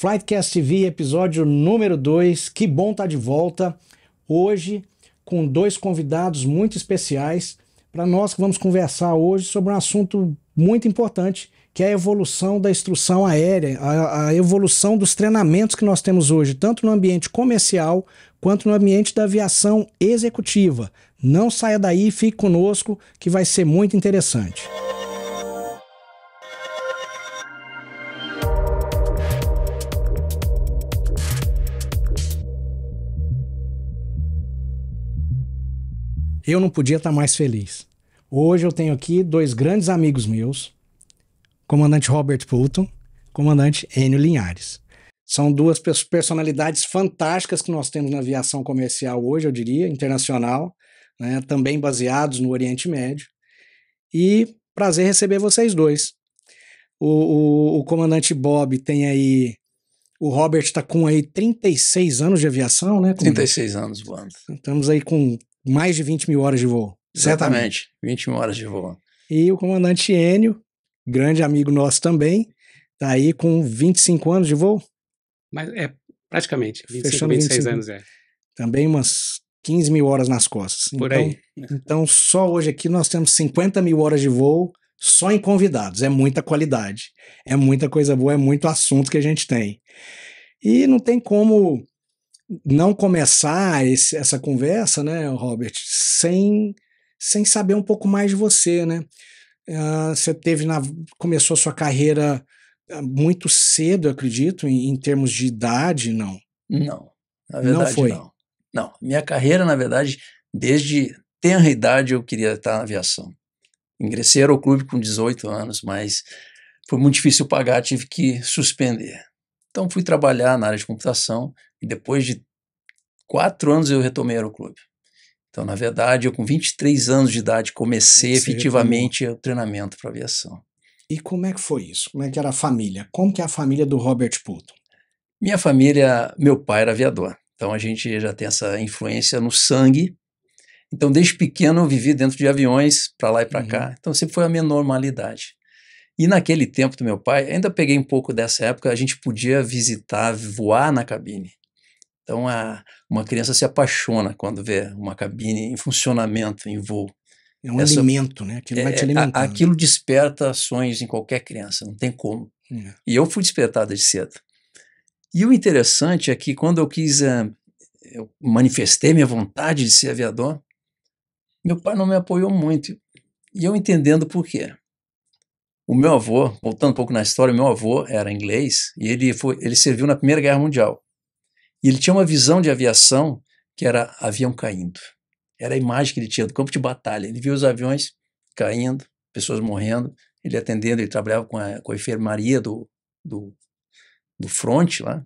Flightcast TV, episódio número 2. Que bom estar de volta. Hoje, com dois convidados muito especiais para nós que vamos conversar hoje sobre um assunto muito importante, que é a evolução da instrução aérea, a evolução dos treinamentos que nós temos hoje, tanto no ambiente comercial quanto no ambiente da aviação executiva. Não saia daí, fique conosco, que vai ser muito interessante. Eu não podia estar mais feliz. Hoje eu tenho aqui dois grandes amigos meus, comandante Robert Poulton, comandante Enio Linhares. São duas personalidades fantásticas que nós temos na aviação comercial hoje, eu diria, internacional, né, também baseados no Oriente Médio. E prazer receber vocês dois. O comandante Bob tem aí... O Robert está com aí 36 anos de aviação, né? 36 anos voando. Estamos aí com mais de 20 mil horas de voo. Exatamente, 20 mil horas de voo. E o comandante Enio, grande amigo nosso também, está aí com 25 anos de voo. Mas é praticamente, 25, Fechando 26 25. anos é. Também umas 15 mil horas nas costas. Por aí. Então, só hoje aqui nós temos 50 mil horas de voo só em convidados. É muita qualidade, é muita coisa boa, é muito assunto que a gente tem. E não tem como não começar essa conversa, né, Robert, sem saber um pouco mais de você, né? Você começou a sua carreira muito cedo, eu acredito, em termos de idade, não? Não, na verdade não. Foi. Não, minha carreira, na verdade, desde tenra idade eu queria estar na aviação. Ingressei ao clube com 18 anos, mas foi muito difícil pagar, tive que suspender. Então fui trabalhar na área de computação e depois de 4 anos eu retomei o clube. Então, na verdade, eu com 23 anos de idade comecei efetivamente o treinamento para aviação. E como é que foi isso? Como é que era a família? Como que é a família do Robert Poulton? Minha família, meu pai era aviador, então a gente já tem essa influência no sangue. Então, desde pequeno eu vivi dentro de aviões, para lá e para cá. Então, sempre foi a minha normalidade. E naquele tempo do meu pai, ainda peguei um pouco dessa época, a gente podia visitar, voar na cabine. Então, uma criança se apaixona quando vê uma cabine em funcionamento, em voo. É um alimento, né? Aquilo vai te alimentando. Aquilo desperta sonhos em qualquer criança, não tem como. E eu fui despertado desde cedo. E o interessante é que quando eu manifestei minha vontade de ser aviador, meu pai não me apoiou muito. E eu entendendo por quê. O meu avô, voltando um pouco na história, meu avô era inglês e ele serviu na Primeira Guerra Mundial. E ele tinha uma visão de aviação que era avião caindo. Era a imagem que ele tinha do campo de batalha. Ele via os aviões caindo, pessoas morrendo, ele atendendo, ele trabalhava com a enfermaria do front lá.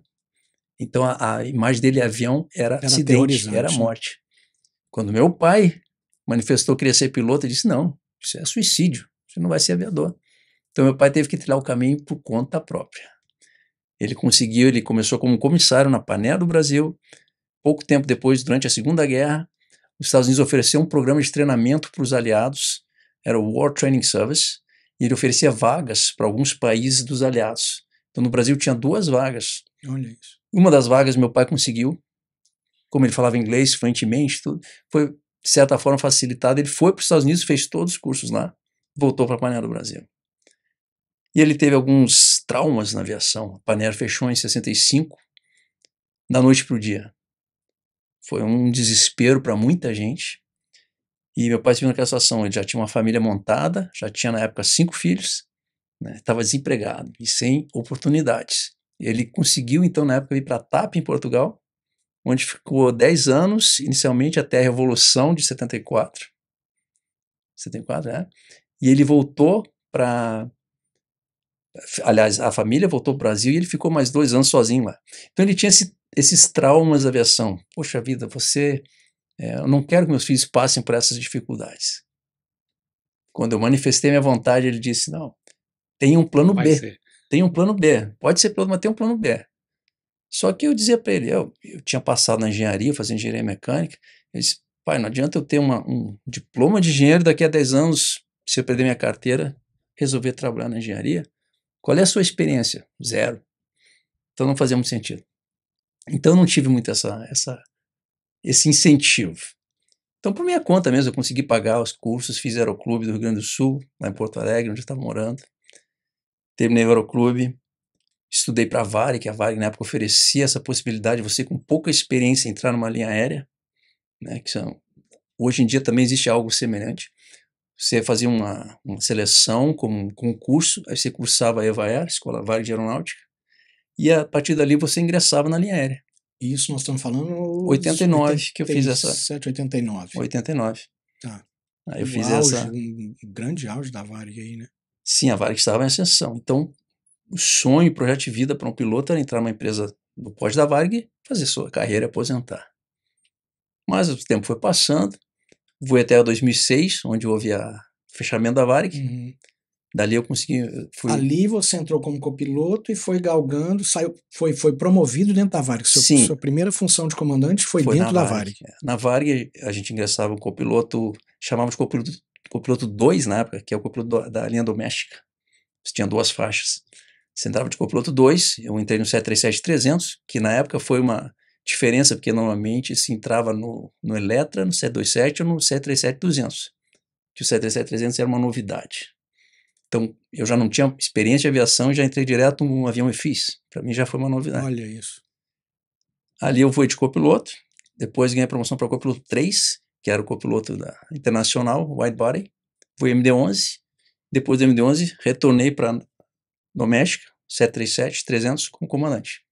Então a imagem dele avião era acidente, era morte. Quando meu pai manifestou que queria ser piloto, ele disse, não, isso é suicídio, você não vai ser aviador. Então meu pai teve que trilhar o caminho por conta própria. Ele começou como comissário na Pan Am do Brasil. Pouco tempo depois, durante a Segunda Guerra, os Estados Unidos ofereceu um programa de treinamento para os aliados, era o War Training Service, e ele oferecia vagas para alguns países dos aliados. Então no Brasil tinha 2 vagas. Olha isso. Uma das vagas meu pai conseguiu, como ele falava inglês fluentemente, tudo, foi de certa forma facilitado. Ele foi para os Estados Unidos, fez todos os cursos lá, voltou para a Pan Am do Brasil. E ele teve alguns traumas na aviação. A Pan Am fechou em 65, da noite para o dia. Foi um desespero para muita gente. E meu pai se viu naquela situação. Ele já tinha uma família montada, já tinha na época 5 filhos, estava desempregado e sem oportunidades. Ele conseguiu, então, na época, ir para a TAP, em Portugal, onde ficou 10 anos, inicialmente até a Revolução de 74. 74, né? E ele voltou para... Aliás, a família voltou para o Brasil e ele ficou mais 2 anos sozinho lá. Então ele tinha esses traumas da aviação. Poxa vida, eu não quero que meus filhos passem por essas dificuldades. Quando eu manifestei minha vontade, ele disse, não, tem um plano B. Tem um plano B. Pode ser piloto, mas tem um plano B. Só que eu dizia para ele, eu tinha passado na engenharia, fazendo engenharia mecânica, ele disse, pai, não adianta eu ter um diploma de engenheiro daqui a 10 anos, se eu perder minha carteira, resolver trabalhar na engenharia. Qual é a sua experiência? 0. Então não fazia muito sentido. Então eu não tive muito esse incentivo. Então, por minha conta mesmo, eu consegui pagar os cursos, fiz Aeroclube do Rio Grande do Sul, lá em Porto Alegre, onde eu estava morando. Terminei o Aeroclube, estudei para a Varig, que a Varig na época oferecia essa possibilidade de você, com pouca experiência, entrar numa linha aérea, né, hoje em dia também existe algo semelhante. Você fazia uma seleção como um concurso, aí você cursava a EVAER, Escola Varig de Aeronáutica, e a partir dali você ingressava na linha aérea. Isso nós estamos falando... 89 que eu fiz essa... 89. 89. Tá. Aí eu Um fiz auge, essa... um grande auge da Varig aí, né? Sim, a Varig estava em ascensão. Então, o sonho, o projeto de vida para um piloto era entrar numa empresa do pódio da Varig, fazer sua carreira e aposentar. Mas o tempo foi passando, fui até 2006, onde houve o fechamento da Varig. Uhum. Dali eu consegui... Ali você entrou como copiloto e foi galgando, foi promovido dentro da Varig. Sim. Sua primeira função de comandante foi dentro da Varig. Na Varig, a gente ingressava um copiloto, chamávamos de copiloto 2 na época, que é o copiloto da linha doméstica. Você tinha 2 faixas. Você entrava de copiloto 2, eu entrei no 737-300, que na época foi uma diferença, porque normalmente se entrava no Eletra, no 727 ou no 737-200, que o 737-300 era uma novidade. Então, eu já não tinha experiência de aviação e já entrei direto num avião e fiz. Para mim já foi uma novidade. Olha isso. Ali eu fui de copiloto, depois ganhei a promoção para copiloto 3, que era o copiloto da Internacional, Wide Body, fui MD-11, depois do MD-11 retornei para doméstica, 737-300 como comandante.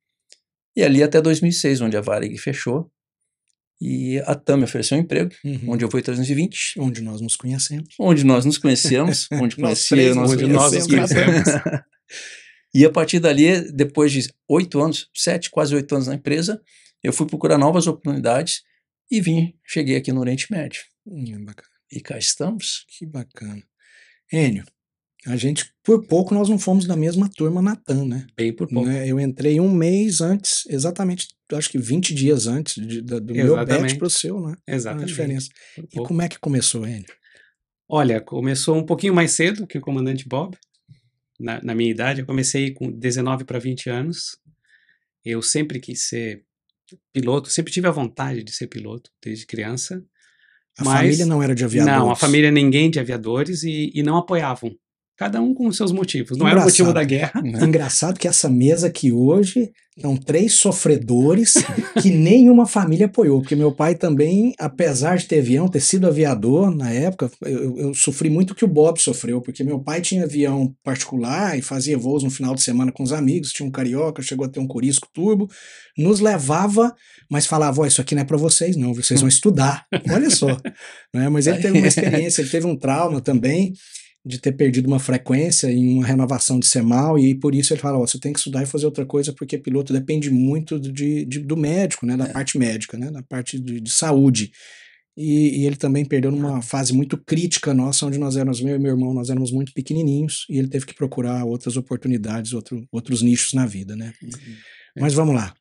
E ali até 2006, onde a Varig fechou, e a TAM me ofereceu um emprego, onde eu fui 320. Onde nós nos conhecemos. Onde nós nos conhecemos, onde conhecia nós onde nós nos conhecemos. E a partir dali, depois de 8 anos, 7, quase 8 anos na empresa, eu fui procurar novas oportunidades e cheguei aqui no Oriente Médio. Bacana. E cá estamos. Que bacana. Enio, a gente, por pouco, nós não fomos da mesma turma na TAM, né? Bem por pouco. Né? Eu entrei um mês antes, exatamente, acho que 20 dias antes do meu batch para o seu, né? Exatamente. A diferença. E como é que começou, Enio? Olha, começou um pouquinho mais cedo que o comandante Bob. Na minha idade, eu comecei com 19 para 20 anos. Eu sempre quis ser piloto, sempre tive a vontade de ser piloto, desde criança. A família não era de aviadores? Não, a família ninguém de aviadores e não apoiavam. Cada um com os seus motivos. Não era o motivo da guerra. Engraçado que essa mesa aqui hoje são 3 sofredores que nenhuma família apoiou. Porque meu pai também, apesar de ter avião, ter sido aviador na época, eu sofri muito o que o Bob sofreu. Porque meu pai tinha avião particular e fazia voos no final de semana com os amigos. Tinha um Carioca, chegou a ter um Corisco Turbo. Nos levava, mas falava, ó, isso aqui não é para vocês não, vocês vão estudar. Olha só. Né? Mas ele teve uma experiência, ele teve um trauma também, de ter perdido uma frequência em uma renovação de semal, e por isso ele fala, ó, você tem que estudar e fazer outra coisa, porque piloto depende muito do médico, né, da parte médica, né, da parte de saúde. E ele também perdeu numa fase muito crítica nossa, onde nós éramos, eu e meu irmão, nós éramos muito pequenininhos, e ele teve que procurar outras oportunidades, outros nichos na vida, né. Mas vamos lá.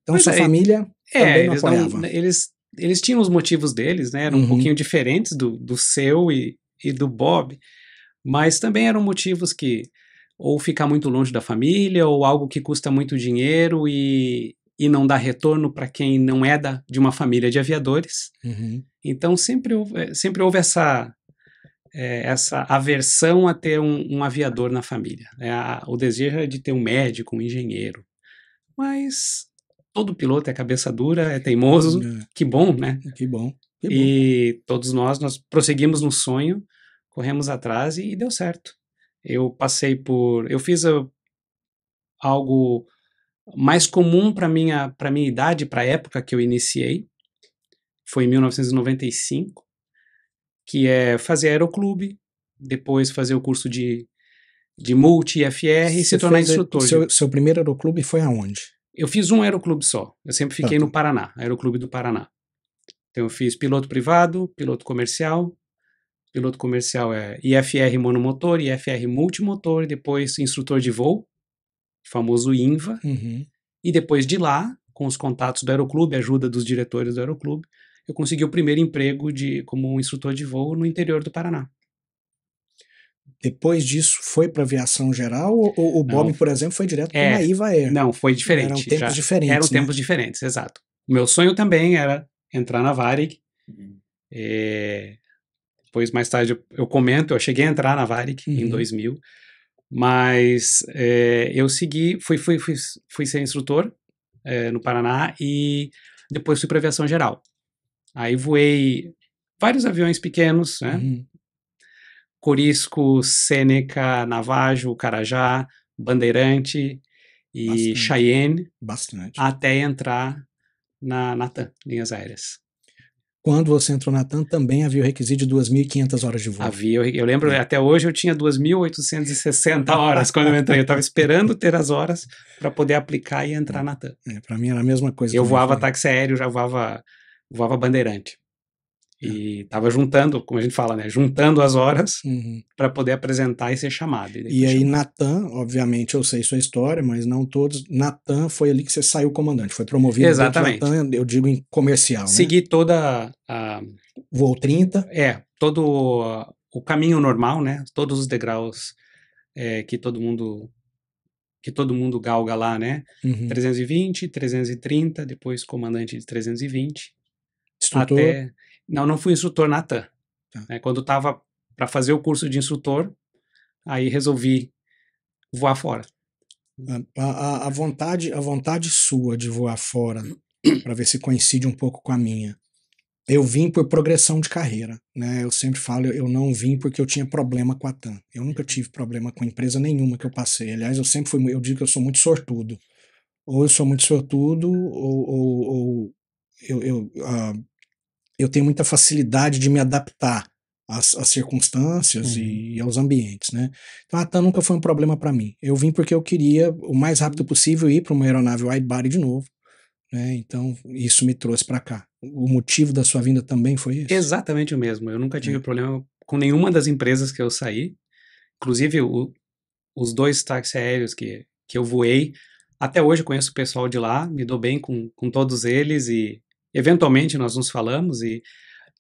Então Mas sua família também não apoiava. Eles tinham os motivos deles, né, eram um pouquinho diferentes do seu e do Bob, mas também eram motivos que ou ficar muito longe da família, ou algo que custa muito dinheiro e não dá retorno para quem não é de uma família de aviadores. Então sempre houve essa aversão a ter um aviador na família. O desejo é de ter um médico, um engenheiro. Mas todo piloto é cabeça dura, é teimoso. Que bom, né? Que bom. E todos nós prosseguimos no sonho, corremos atrás e deu certo. Eu fiz algo mais comum para minha idade, para a época que eu iniciei, foi em 1995, que é fazer aeroclube, depois fazer o curso de multi FR e se tornar instrutor. Seu primeiro aeroclube foi aonde? Eu fiz um aeroclube só, eu sempre fiquei no Paraná, Aeroclube do Paraná. Então eu fiz piloto privado, piloto comercial. Piloto comercial é IFR monomotor, IFR multimotor, depois instrutor de voo, famoso INVA, e depois de lá, com os contatos do aeroclube, ajuda dos diretores do aeroclube, eu consegui o primeiro emprego como instrutor de voo no interior do Paraná. depois disso foi para aviação geral ou o Bob, por exemplo, foi direto para uma IVA Air? Não, foi diferente. Eram tempos diferentes. Eram tempos diferentes, exato. O meu sonho também era entrar na Varig. Depois, mais tarde, eu comento, eu cheguei a entrar na Varig em 2000, mas eu segui, fui ser instrutor no Paraná e depois fui para aviação geral. Aí voei vários aviões pequenos, né? Corisco, Sêneca, Navajo, Carajá, Bandeirante e Cheyenne. Bastante. Até entrar na TAM, Linhas Aéreas. Quando você entrou na TAM, também havia o requisito de 2.500 horas de voo. Havia, eu lembro, até hoje eu tinha 2.860 horas quando eu entrei. Eu estava esperando ter as horas para poder aplicar e entrar na TAM. Para mim era a mesma coisa. Eu voava táxi aéreo, já voava Bandeirante. E estava juntando, como a gente fala, né? Juntando as horas para poder apresentar e ser chamado. E aí na TAM, obviamente eu sei sua história, mas não todos. Na TAM foi ali que você saiu comandante, foi promovido. Exatamente. Dentro da TAM, eu digo em comercial, Segui toda a... Voo 30. Todo o caminho normal, né? Todos os degraus que todo mundo galga lá, né? 320, 330, depois comandante de 320. Instrutor? Não fui instrutor na TAM. Quando estava para fazer o curso de instrutor, aí resolvi voar fora. A vontade sua de voar fora, para ver se coincide um pouco com a minha. Eu vim por progressão de carreira, né? Eu sempre falo, eu não vim porque eu tinha problema com a TAM. Eu nunca tive problema com empresa nenhuma que eu passei. Aliás, eu digo que eu sou muito sortudo. Ou eu sou muito sortudo, ou eu tenho muita facilidade de me adaptar às circunstâncias e aos ambientes, né? Então a TAM nunca foi um problema para mim. Eu vim porque eu queria o mais rápido possível ir para uma aeronave wide body de novo, né? Então isso me trouxe para cá. O motivo da sua vinda também foi isso? Exatamente o mesmo. Eu nunca tive problema com nenhuma das empresas que eu saí. Inclusive os 2 táxis aéreos que eu voei, até hoje eu conheço o pessoal de lá, me dou bem com todos eles e eventualmente nós nos falamos e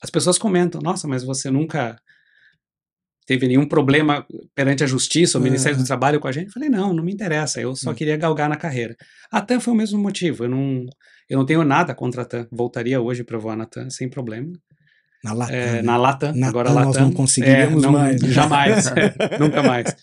as pessoas comentam, nossa, mas você nunca teve nenhum problema perante a justiça, o Ministério do Trabalho com a gente? Eu falei, não me interessa, eu só queria galgar na carreira. A TAM foi o mesmo motivo, eu não tenho nada contra a TAM, voltaria hoje para voar na TAM sem problema. Na Latam, na Latam, agora Latam. Nós não conseguiríamos mais. Jamais, nunca mais.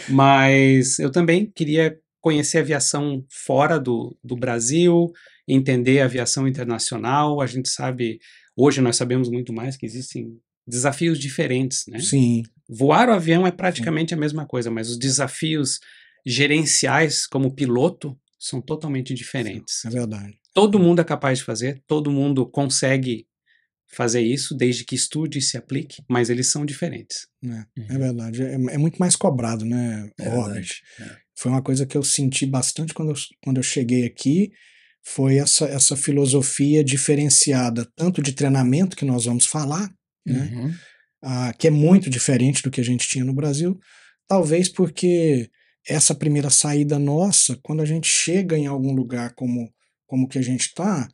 Mas eu também queria conhecer a aviação fora do Brasil, entender a aviação internacional. A gente sabe, hoje nós sabemos muito mais que existem desafios diferentes, né? Sim. Voar o avião é praticamente a mesma coisa, mas os desafios gerenciais como piloto são totalmente diferentes. É verdade. Todo mundo é capaz de fazer, todo mundo consegue fazer isso, desde que estude e se aplique, mas eles são diferentes. É verdade. É muito mais cobrado, né, Robert? Foi uma coisa que eu senti bastante quando eu cheguei aqui, foi essa filosofia diferenciada, tanto de treinamento, que nós vamos falar, né, que é muito diferente do que a gente tinha no Brasil, talvez porque essa primeira saída nossa, quando a gente chega em algum lugar como que a gente está,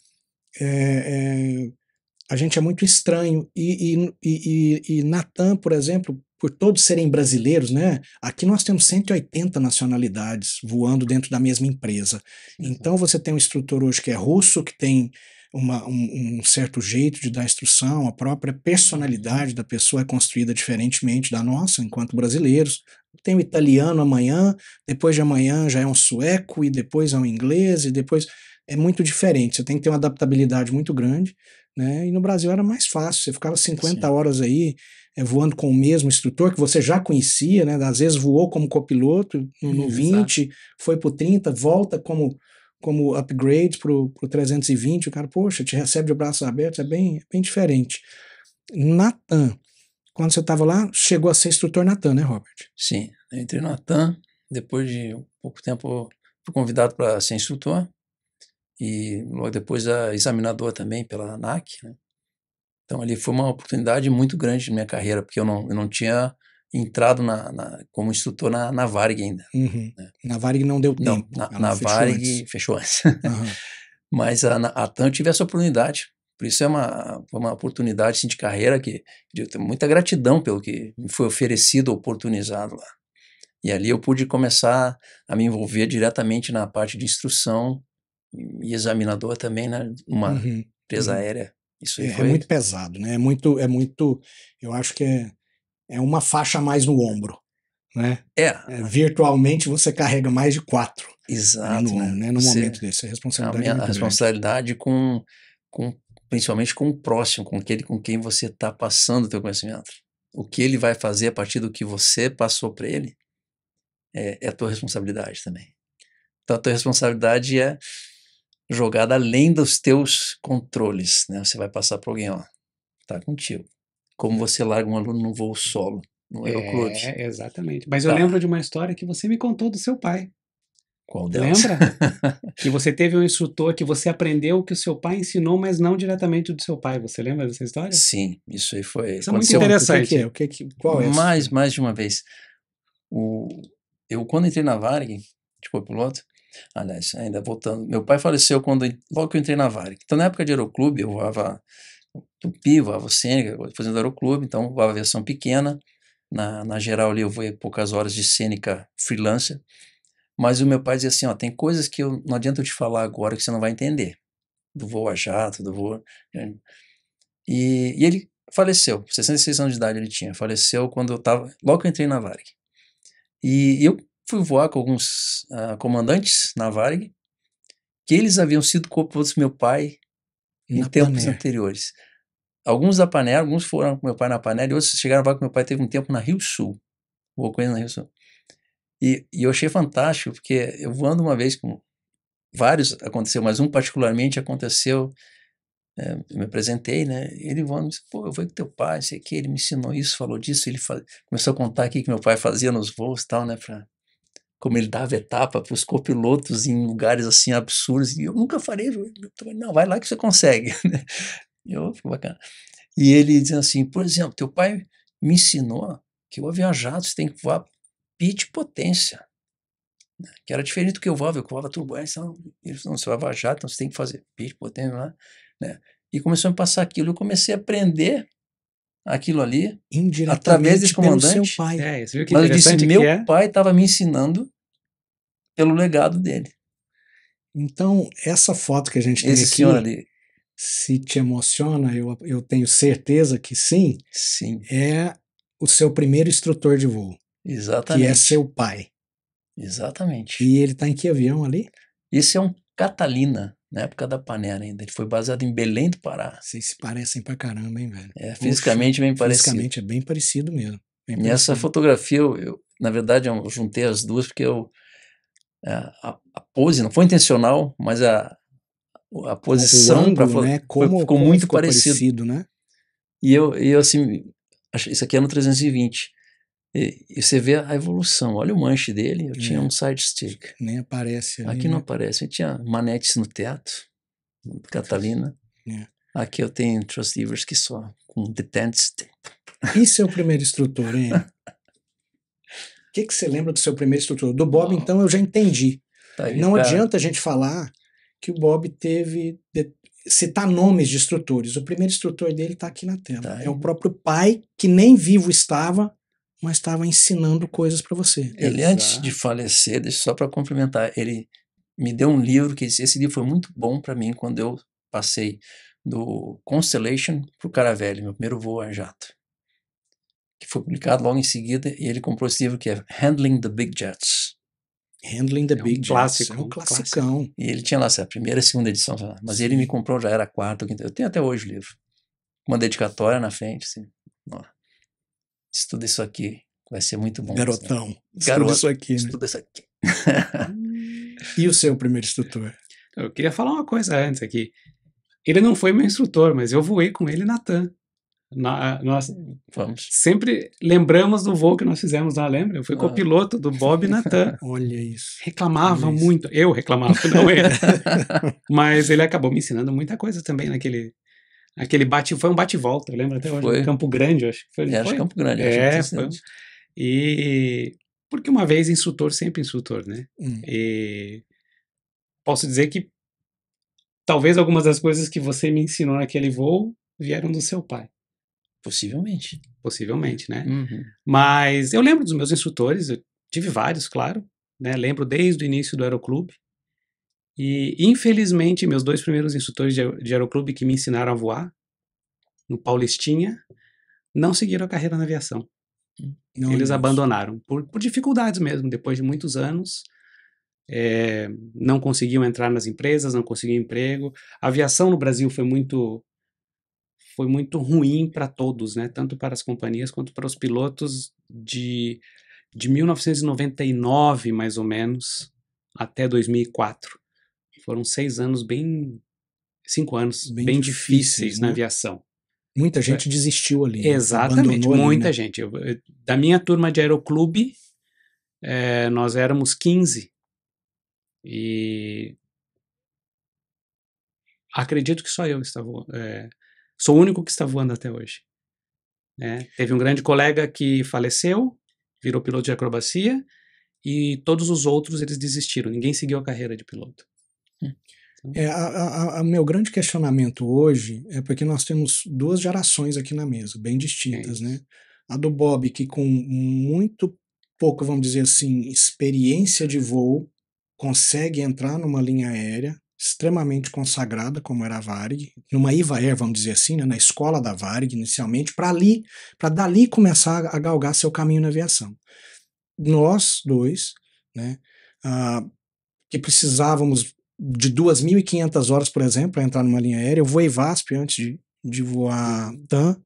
a gente é muito estranho, e na TAM, por exemplo, por todos serem brasileiros, né? Aqui nós temos 180 nacionalidades voando dentro da mesma empresa. Então você tem um instrutor hoje que é russo, que tem um certo jeito de dar instrução, a própria personalidade da pessoa é construída diferentemente da nossa, enquanto brasileiros. Tem o italiano amanhã, depois de amanhã já é um sueco, e depois é um inglês, e depois... É muito diferente, você tem que ter uma adaptabilidade muito grande, né? E no Brasil era mais fácil, você ficava 50 horas aí voando com o mesmo instrutor que você já conhecia, né? Às vezes voou como copiloto no 20, foi pro 30, volta como upgrade pro 320, o cara, poxa, te recebe de braços abertos, é bem diferente. Na TAM, quando você estava lá, chegou a ser instrutor na TAM, né, Robert? Sim, eu entrei na TAM, depois de pouco tempo fui convidado para ser instrutor, e logo depois examinador também pela ANAC, né? Então ali foi uma oportunidade muito grande na minha carreira, porque eu não tinha entrado como instrutor na Varig ainda. Né? Na Varig não deu tempo. Na Varig fechou antes. Mas a TAM eu tive essa oportunidade, Por isso é uma oportunidade assim, de carreira que eu tenho muita gratidão pelo que me foi oferecido, oportunizado lá. E ali eu pude começar a me envolver diretamente na parte de instrução e examinador também, né? Uma empresa aérea. Isso aí É muito pesado, né? É muito, eu acho que é uma faixa a mais no ombro, né? Virtualmente você carrega mais de 4 ali no ombro, né? No momento desse, a responsabilidade é muito grande. A responsabilidade principalmente com o próximo, com aquele com quem você está passando o teu conhecimento. O que ele vai fazer a partir do que você passou para ele é a tua responsabilidade também. Então a tua responsabilidade é jogada além dos teus controles, né? Você vai passar para alguém, ó, tá contigo. Como você larga um aluno no voo solo, no aeroclube. Exatamente. Mas eu lembro de uma história que você me contou do seu pai. Qual delas? Lembra? Que você teve um instrutor que você aprendeu o que o seu pai ensinou, mas não diretamente do seu pai. Você lembra dessa história? Sim, isso aí foi... Isso é muito interessante. Qual é essa? Mais de uma vez. Eu, quando entrei na Varig, de copiloto, aliás, ainda voltando, meu pai faleceu logo que eu entrei na Varig. Então, na época de aeroclube, eu voava Tupi, voava Sênica, fazendo aeroclube, então voava aviação pequena. Na geral ali eu voei poucas horas de Sênica freelancer. Mas o meu pai dizia assim, ó, tem coisas que não adianta eu te falar agora que você não vai entender. Do voo a jato, do voo... E ele faleceu, 66 anos de idade ele tinha, faleceu logo que eu entrei na Varig. E eu fui voar com alguns comandantes na Varig, que eles haviam sido copilotos do meu pai em tempos anteriores. Alguns da Panera, alguns foram com meu pai na Panera, e outros chegaram a voar com meu pai, teve um tempo na Rio Sul, voou com ele na Rio Sul. E eu achei fantástico, porque eu voando uma vez com vários, aconteceu, mas um particularmente aconteceu, eu me apresentei, né, ele voando, disse, pô, eu vou com teu pai, sei que ele me ensinou isso, falou disso, ele começou a contar aqui que meu pai fazia nos voos e tal, né, como ele dava etapa para os copilotos em lugares assim absurdos, e eu nunca farei, não, vai lá que você consegue, né, foi bacana. E ele dizia assim, por exemplo, teu pai me ensinou que o avião jato você tem que voar pitch potência, né? Que era diferente do que eu voava turbulência, então, você vai voar jato, então você tem que fazer pitch potência, né? E começou a me passar aquilo, eu comecei a aprender aquilo ali, através desse comandante, pelo seu pai. Você viu que mas eu disse, meu pai estava me ensinando pelo legado dele. Então, essa foto que a gente tem Esse aqui, senhor ali, se te emociona, eu tenho certeza que sim, é o seu primeiro instrutor de voo. Exatamente. Que é seu pai. Exatamente. E ele está em que avião ali? Esse é um Catalina, na época da Panera ainda. Ele foi baseado em Belém do Pará. Vocês se parecem pra caramba, hein, velho? Fisicamente bem parecido. Fisicamente é bem parecido mesmo. E essa fotografia, na verdade, eu juntei as duas porque a pose não foi intencional, mas a posição para foto, né? ficou muito parecido, né? E eu assim, isso aqui é no 320. E você vê a evolução. Olha o manche dele, eu tinha um side stick. Nem aparece ali, aqui, né? Não aparece. Eu tinha manetes no teto, Catalina. Aqui eu tenho transceivers que só com detentes. E seu primeiro instrutor, hein? O que você lembra do seu primeiro instrutor? Do Bob, então, eu já entendi. Não adianta a gente falar que o Bob citar nomes de instrutores. O primeiro instrutor dele está aqui na tela. É o próprio pai, que nem vivo estava, mas estava ensinando coisas para você. Ele, antes de falecer, só para complementar, ele me deu um livro, que esse livro foi muito bom para mim quando eu passei do Constellation para o Caravelle, meu primeiro voo a jato, que foi publicado logo em seguida, e ele comprou esse livro que é Handling the Big Jets. Handling the Big Jets, é um classicão. E ele tinha lá a primeira e segunda edição, mas ele me comprou, já era a quarta, quinta, eu tenho até hoje o livro. Uma dedicatória na frente, assim, ó, estuda isso aqui, vai ser muito bom. Garotão, estuda isso aqui, né? Estuda isso aqui. E o seu primeiro instrutor? Eu queria falar uma coisa antes aqui. Ele não foi meu instrutor, mas eu voei com ele na TAM. Nós sempre lembramos do voo que nós fizemos lá, lembra? Eu fui copiloto do Bob na TAM. Olha isso. Reclamava muito. Eu reclamava, não ele. Mas ele acabou me ensinando muita coisa também naquele foi um bate-volta, eu lembro até hoje. Foi. Campo Grande, eu acho que foi. Acho Campo Grande. Foi. E porque uma vez instrutor, sempre instrutor, né? E posso dizer que talvez algumas das coisas que você me ensinou naquele voo vieram do seu pai. Possivelmente. Possivelmente, né? Uhum. Mas eu lembro dos meus instrutores, eu tive vários, claro, né? Lembro desde o início do aeroclube. E, infelizmente, meus 2 primeiros instrutores de aeroclube que me ensinaram a voar, no Paulistinha, não seguiram a carreira na aviação. Não, Eles Deus. abandonaram, por dificuldades mesmo, depois de muitos anos. Não conseguiam entrar nas empresas, não conseguiam emprego. A aviação no Brasil foi muito ruim para todos, né? Tanto para as companhias quanto para os pilotos de 1999, mais ou menos, até 2004. Foram 5 anos bem difíceis, né? na aviação. Muita gente desistiu ali. Exatamente, abandonou muita ali, né? gente. Da minha turma de aeroclube, nós éramos 15. E acredito que só eu estava. Sou o único que está voando até hoje. Teve um grande colega que faleceu, virou piloto de acrobacia, e todos os outros eles desistiram. Ninguém seguiu a carreira de piloto. Meu grande questionamento hoje é porque nós temos 2 gerações aqui na mesa, bem distintas, né? A do Bob, que com muito pouco, vamos dizer assim, experiência de voo, consegue entrar numa linha aérea extremamente consagrada, como era a Varig, numa IVA Air, vamos dizer assim, né? Na escola da Varig, inicialmente, para dali começar a galgar seu caminho na aviação. Nós 2, né? Que precisávamos de 2.500 horas, por exemplo, para entrar numa linha aérea. Eu voei VASP antes de voar TAM,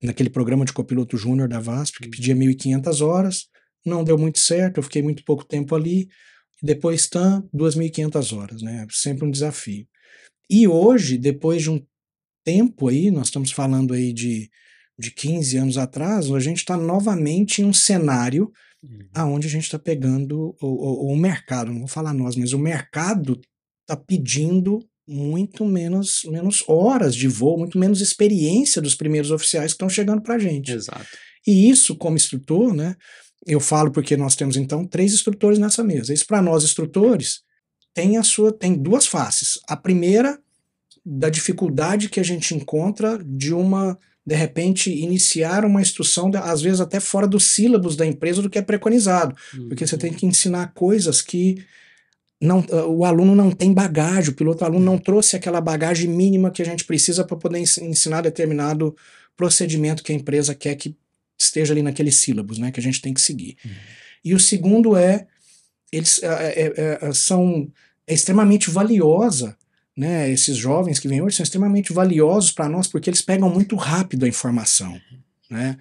naquele programa de copiloto júnior da VASP, que pedia 1.500 horas. Não deu muito certo, eu fiquei muito pouco tempo ali. Depois TAM, 2.500 horas, né? Sempre um desafio. E hoje, depois de um tempo aí, nós estamos falando aí de 15 anos atrás, a gente está novamente em um cenário aonde a gente está pegando o mercado, não vou falar nós, mas o mercado está pedindo muito menos horas de voo, muito menos experiência dos primeiros oficiais que estão chegando para a gente. Exato. E isso, como instrutor, né, eu falo porque nós temos então 3 instrutores nessa mesa. Isso para nós instrutores tem 2 faces. A primeira, da dificuldade que a gente encontra de repente, iniciar uma instrução, às vezes até fora dos sílabos da empresa do que é preconizado, porque você tem que ensinar coisas que o aluno não tem bagagem, o piloto aluno não trouxe aquela bagagem mínima que a gente precisa para poder ensinar determinado procedimento que a empresa quer que esteja ali naqueles sílabos, né, que a gente tem que seguir. E o segundo eles são extremamente valiosa, né, esses jovens que vêm hoje são extremamente valiosos para nós porque eles pegam muito rápido a informação, né?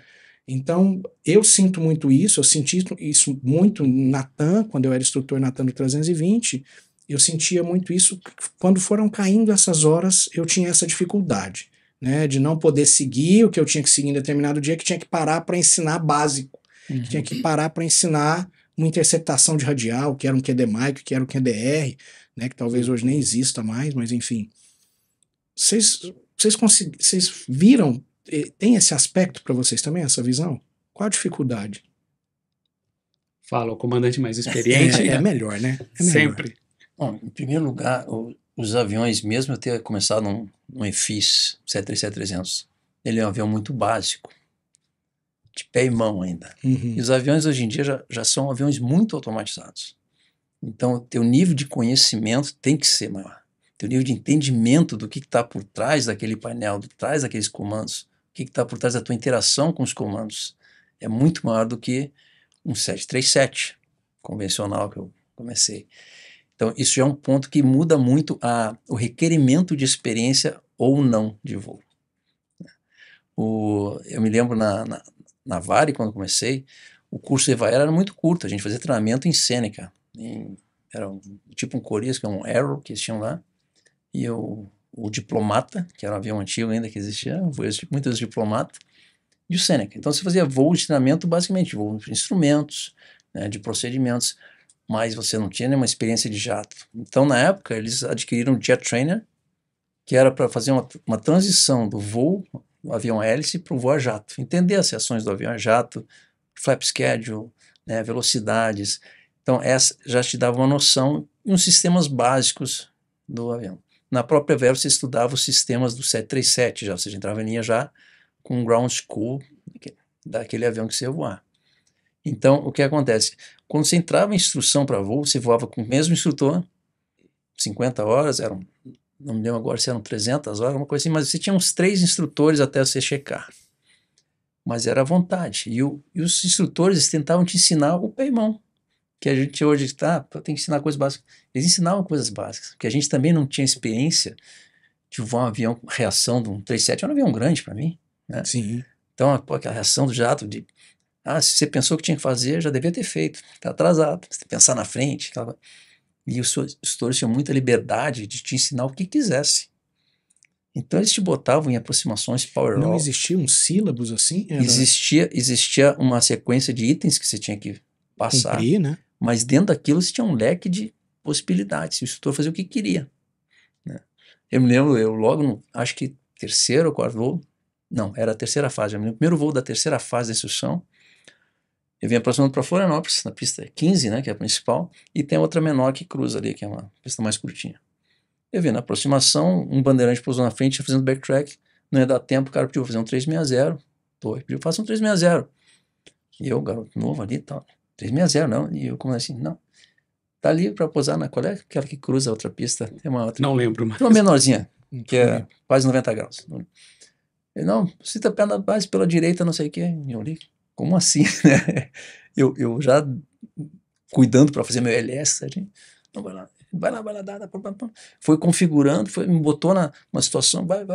Então, eu sinto muito isso, eu senti isso muito na TAM, quando eu era instrutor na TAM do 320, eu sentia muito isso, quando foram caindo essas horas, eu tinha essa dificuldade, né, de não poder seguir o que eu tinha que seguir em determinado dia, que tinha que parar para ensinar básico, que tinha que parar para ensinar uma interceptação de radial, que era um QD-MIC, que era um QDR, né, que talvez hoje nem exista mais, mas enfim. Vocês viram, tem esse aspecto para vocês também, essa visão? Qual a dificuldade? Fala, o comandante mais experiente. É melhor, né? É melhor. Sempre. Bom, em primeiro lugar, os aviões, mesmo eu ter começado num EFIS 737-300, ele é um avião muito básico, de pé e mão ainda. E os aviões hoje em dia já são aviões muito automatizados. Então, o teu nível de conhecimento tem que ser maior. O teu nível de entendimento do que está por trás daquele painel, por trás daqueles comandos, o que está por trás da tua interação com os comandos, é muito maior do que um 737 convencional que eu comecei. Então, isso já é um ponto que muda muito o requerimento de experiência ou não de voo. Eu me lembro na Varig, quando comecei, o curso de EVA era muito curto, a gente fazia treinamento em Seneca. Era tipo um Corias, que é um Arrow que eles tinham lá, e o Diplomata, que era um avião antigo ainda que existia, muitos Diplomata, e o Seneca. Então você fazia voo de treinamento, basicamente, voo de instrumentos, né, de procedimentos, mas você não tinha nenhuma experiência de jato. Então na época eles adquiriram o Jet Trainer, que era para fazer uma transição do voo, do avião a hélice, para o voo a jato, entender as reações do avião a jato, flap schedule, né, velocidades. Então, essa já te dava uma noção e uns sistemas básicos do avião. Na própria Vero você estudava os sistemas do 737, já, ou seja, entrava em linha já com um ground school daquele avião que você ia voar. Então, o que acontece? Quando você entrava em instrução para voo, você voava com o mesmo instrutor, 50 horas, não me lembro agora se eram 300 horas, uma coisa assim, mas você tinha uns 3 instrutores até você checar. Mas era à vontade. E os instrutores tentavam te ensinar o pé e mão, que a gente hoje tem que ensinar coisas básicas. Eles ensinavam coisas básicas, porque a gente também não tinha experiência de voar um avião com reação de um 37, era um avião grande para mim, né? Sim. Então, aquela reação do jato se você pensou que tinha que fazer, já devia ter feito, está atrasado, você tem que pensar na frente. E os instrutores tinham muita liberdade de te ensinar o que quisesse. Então, eles te botavam em aproximações power Não law. existiam sílabos assim? Existia uma sequência de itens que você tinha que passar, cumprir, né? mas dentro daquilo você tinha um leque de possibilidades. O instrutor fazia o que queria, né? Eu me lembro, acho que terceiro ou quarto voo, não, era a terceira fase, o primeiro voo da terceira fase da instrução, eu vim aproximando para Florianópolis, na pista 15, né, que é a principal, e tem outra menor que cruza ali, que é uma pista mais curtinha. Eu vi na aproximação, um bandeirante pousou na frente, fazendo backtrack, não ia dar tempo, o cara pediu fazer um 360, pediu faça um 360. E eu, garoto novo ali e tal, 360 não, e eu como assim, não, tá ali para pousar qual é aquela que cruza a outra pista? Tem uma outra. Não lembro mais. Tem uma menorzinha, que é quase 90 graus. Ele, não, você tá pé na base pela direita, não sei o quê. E eu li, como assim, né? Eu já cuidando para fazer meu LS, assim, não, vai lá, dá. Foi configurando, me botou numa situação, vai,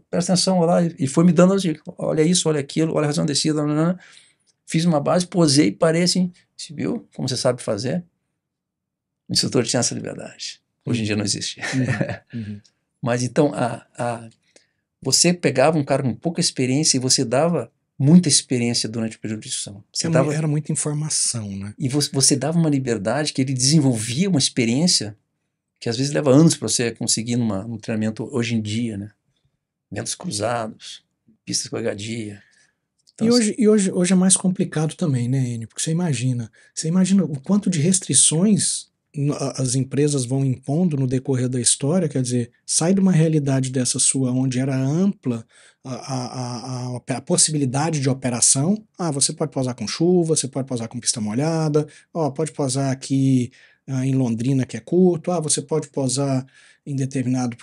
presta atenção lá, e foi me dando as dicas, olha isso, olha aquilo, olha a razão descida, fiz uma base, posei, parei assim, você viu como você sabe fazer? O instrutor tinha essa liberdade. Hoje em dia não existe. Mas então, você pegava um cara com pouca experiência e você dava muita experiência durante o período de instrução. Era muita informação, né? E você dava uma liberdade que ele desenvolvia uma experiência que às vezes leva anos para você conseguir num treinamento hoje em dia, né? Ventos cruzados, pistas com HDIA. Então, e hoje é mais complicado também, né, Enio? Porque você imagina o quanto de restrições as empresas vão impondo no decorrer da história, quer dizer, sai de uma realidade dessa sua, onde era ampla a possibilidade de operação. Você pode pousar com chuva, você pode pousar com pista molhada, pode pousar aqui em Londrina, que é curto, você pode pousar em determinado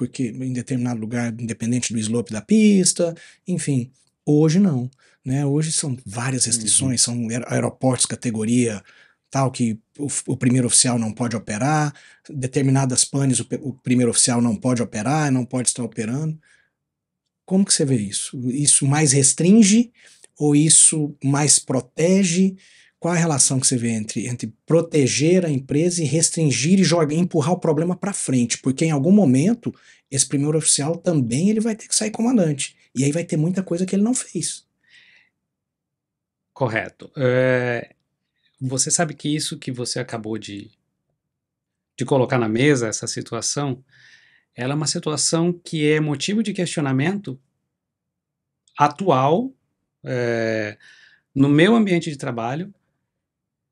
lugar, independente do slope da pista, enfim. Hoje não, né? Hoje são várias restrições, são aeroportos categoria tal que o primeiro oficial não pode operar, determinadas panes o primeiro oficial não pode operar, não pode estar operando. Como que você vê isso? Isso mais restringe ou isso mais protege? Qual a relação que você vê entre proteger a empresa e restringir e empurrar o problema para frente? Porque em algum momento esse primeiro oficial também ele vai ter que sair comandante. E aí vai ter muita coisa que ele não fez. Correto. Você sabe que isso que você acabou de colocar na mesa, essa situação, ela é uma situação que é motivo de questionamento atual no meu ambiente de trabalho,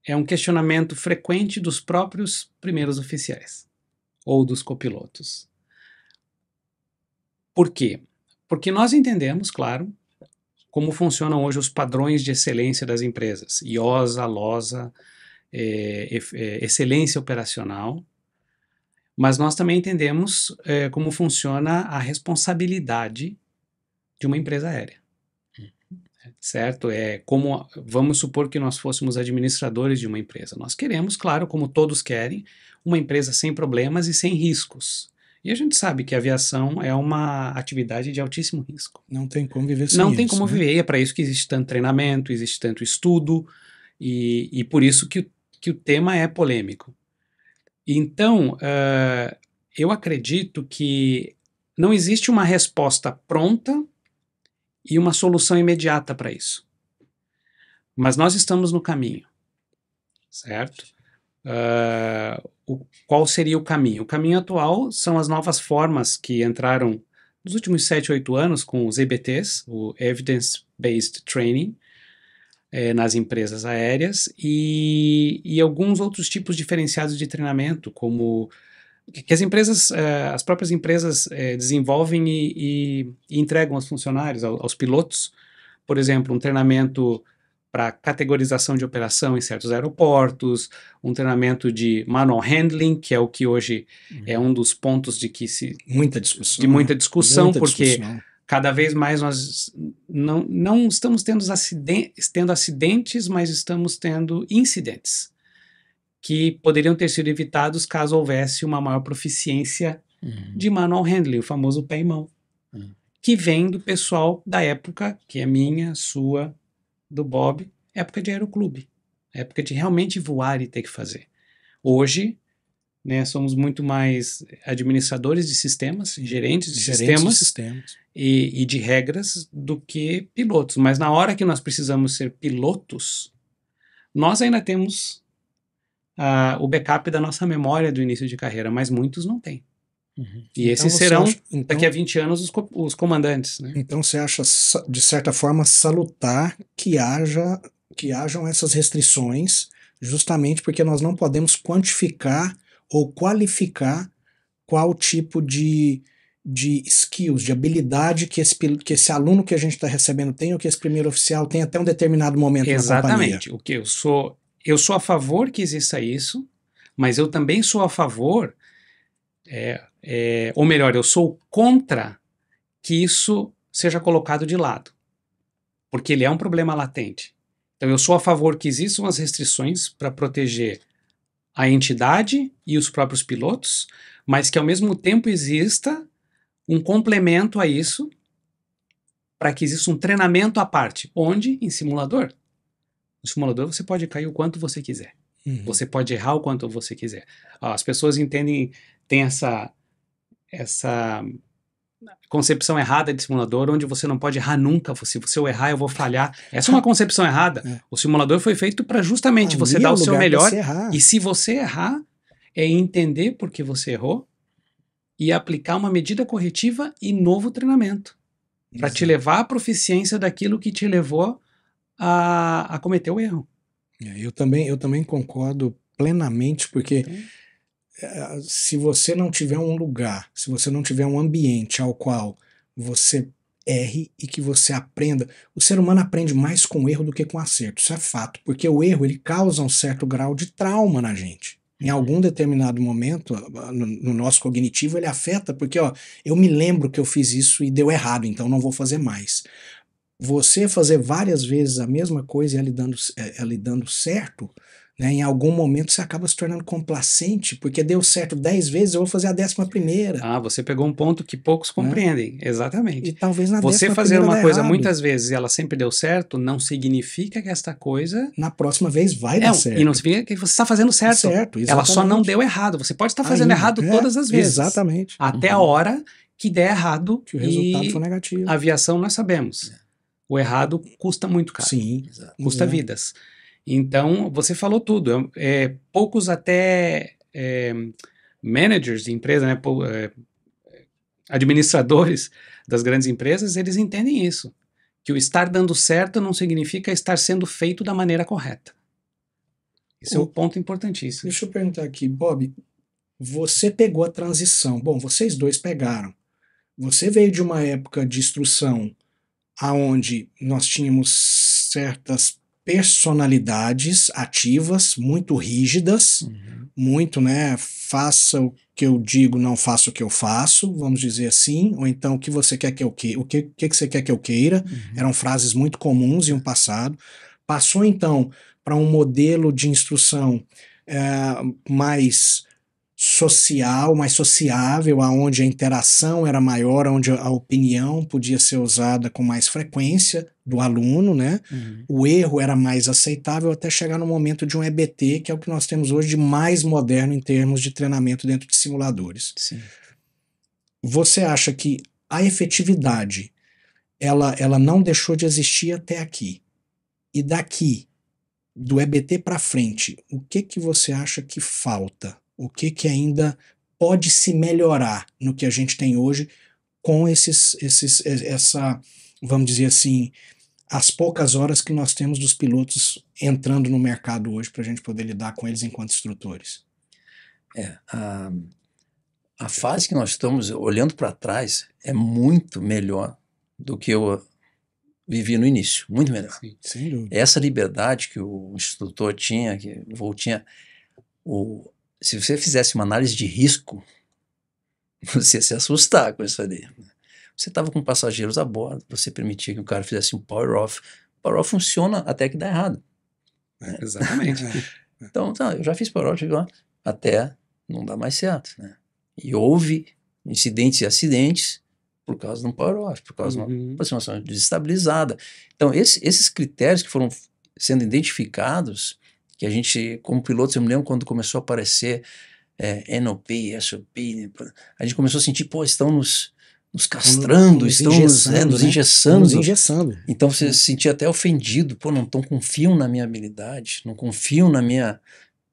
é um questionamento frequente dos próprios primeiros oficiais ou dos copilotos. Por quê? Porque nós entendemos, claro, como funcionam hoje os padrões de excelência das empresas, IOSA, LOSA, excelência operacional, mas nós também entendemos como funciona a responsabilidade de uma empresa aérea. Certo? Vamos supor que nós fôssemos administradores de uma empresa. Nós queremos, claro, como todos querem, uma empresa sem problemas e sem riscos. E a gente sabe que a aviação é uma atividade de altíssimo risco. Não tem como viver sem isso. Não tem como viver, e é para isso que existe tanto treinamento, existe tanto estudo, e por isso que o tema é polêmico. Então, eu acredito que não existe uma resposta pronta e uma solução imediata para isso. Mas nós estamos no caminho, certo? Qual seria o caminho? O caminho atual são as novas formas que entraram nos últimos 7, 8 anos com os EBTs, o Evidence Based Training, nas empresas aéreas, e alguns outros tipos diferenciados de treinamento, como que as próprias empresas desenvolvem e entregam aos funcionários, aos pilotos. Por exemplo, um treinamento para categorização de operação em certos aeroportos, um treinamento de manual handling, que é o que hoje é um dos pontos de muita discussão, porque cada vez mais nós não estamos tendo acidentes, mas estamos tendo incidentes que poderiam ter sido evitados caso houvesse uma maior proficiência de manual handling, o famoso pé e mão, que vem do pessoal da época, que é minha, sua, do Bob, época de aeroclube, época de realmente voar e ter que fazer. Hoje, né, somos muito mais administradores de sistemas, gerentes de sistemas. E de regras do que pilotos. Mas na hora que nós precisamos ser pilotos, nós ainda temos o backup da nossa memória do início de carreira, mas muitos não têm. E então esses serão, daqui a 20 anos, os comandantes. Né? Então você acha, de certa forma, salutar que hajam essas restrições, justamente porque nós não podemos quantificar ou qualificar qual tipo de skills, de habilidade que esse aluno que a gente está recebendo tem, ou que esse primeiro oficial tem até um determinado momento na companhia. Exatamente. O que eu sou a favor que exista isso, mas eu também sou a favor, ou melhor, eu sou contra que isso seja colocado de lado, porque ele é um problema latente. Então eu sou a favor que existam as restrições para proteger a entidade e os próprios pilotos, mas que ao mesmo tempo exista um complemento a isso para que exista um treinamento à parte. Onde? Em simulador. No simulador você pode cair o quanto você quiser. Você pode errar o quanto você quiser. As pessoas entendem, tem essa concepção errada de simulador, onde você não pode errar nunca. Se eu errar, eu vou falhar. Essa é uma concepção errada. O simulador foi feito para justamente você dar o seu melhor. E se você errar, é entender por que você errou e aplicar uma medida corretiva e novo treinamento para te levar à proficiência daquilo que te levou a cometer o erro. Eu também concordo plenamente, porque se você não tiver um lugar, se você não tiver um ambiente ao qual você erre e que você aprenda, o ser humano aprende mais com erro do que com acerto, isso é fato, porque o erro ele causa um certo grau de trauma na gente. Em algum determinado momento, no nosso cognitivo, ele afeta, porque eu me lembro que eu fiz isso e deu errado, então não vou fazer mais. Você fazer várias vezes a mesma coisa e ela dando certo, né, em algum momento você acaba se tornando complacente, porque deu certo 10 vezes, eu vou fazer a 11ª. Você pegou um ponto que poucos compreendem, exatamente. E talvez na 11ª você fazer uma coisa muitas vezes e ela sempre deu certo, não significa que esta coisa... na próxima vez vai dar certo. E não significa que você está fazendo certo. Ela só não deu errado. Você pode estar fazendo errado todas as vezes. Exatamente. Até a hora que der errado que o resultado for negativo. A aviação nós sabemos. O errado custa muito caro. Sim. Custa vidas. Então, você falou tudo. Poucos até managers de empresa, né, administradores das grandes empresas, eles entendem isso. Que o estar dando certo não significa estar sendo feito da maneira correta. Esse é um ponto importantíssimo. Deixa eu perguntar aqui, Bob, você pegou a transição. Bom, vocês dois pegaram. Você veio de uma época de instrução aonde nós tínhamos certas personalidades ativas, muito rígidas, muito, né, faça o que eu digo, não faça o que eu faço, vamos dizer assim, ou então o que você quer que eu queira, o que você quer que eu queira, eram frases muito comuns em um passado. Passou então para um modelo de instrução mais social, mais sociável, aonde a interação era maior, onde a opinião podia ser usada com mais frequência do aluno, né? O erro era mais aceitável até chegar no momento de um EBT, que é o que nós temos hoje de mais moderno em termos de treinamento dentro de simuladores. Sim. Você acha que a efetividade ela não deixou de existir até aqui? E daqui, do EBT para frente, o que você acha que falta? O que ainda pode se melhorar no que a gente tem hoje com essa, vamos dizer assim, as poucas horas que nós temos dos pilotos entrando no mercado hoje para a gente poder lidar com eles enquanto instrutores? a fase que nós estamos olhando para trás é muito melhor do que eu vivi no início, muito melhor. Sim. Sem dúvida. Essa liberdade que o instrutor tinha, que o voo tinha, se você fizesse uma análise de risco, você ia se assustar com isso ali. Você estava com passageiros a bordo, você permitia que o cara fizesse um power off. Power off funciona até que dá errado. Exatamente. Então, tá, eu já fiz power off lá, até não dá mais certo, né? E houve incidentes e acidentes por causa de um power off, por causa de uma aproximação desestabilizada. Então, esses critérios que foram sendo identificados, que a gente, como pilotos, eu me lembro quando começou a aparecer NOP, SOP, a gente começou a sentir, pô, estão nos castrando, estão nos engessando. Então você se sentia até ofendido, pô, não estão confiam na minha habilidade, não confiam na minha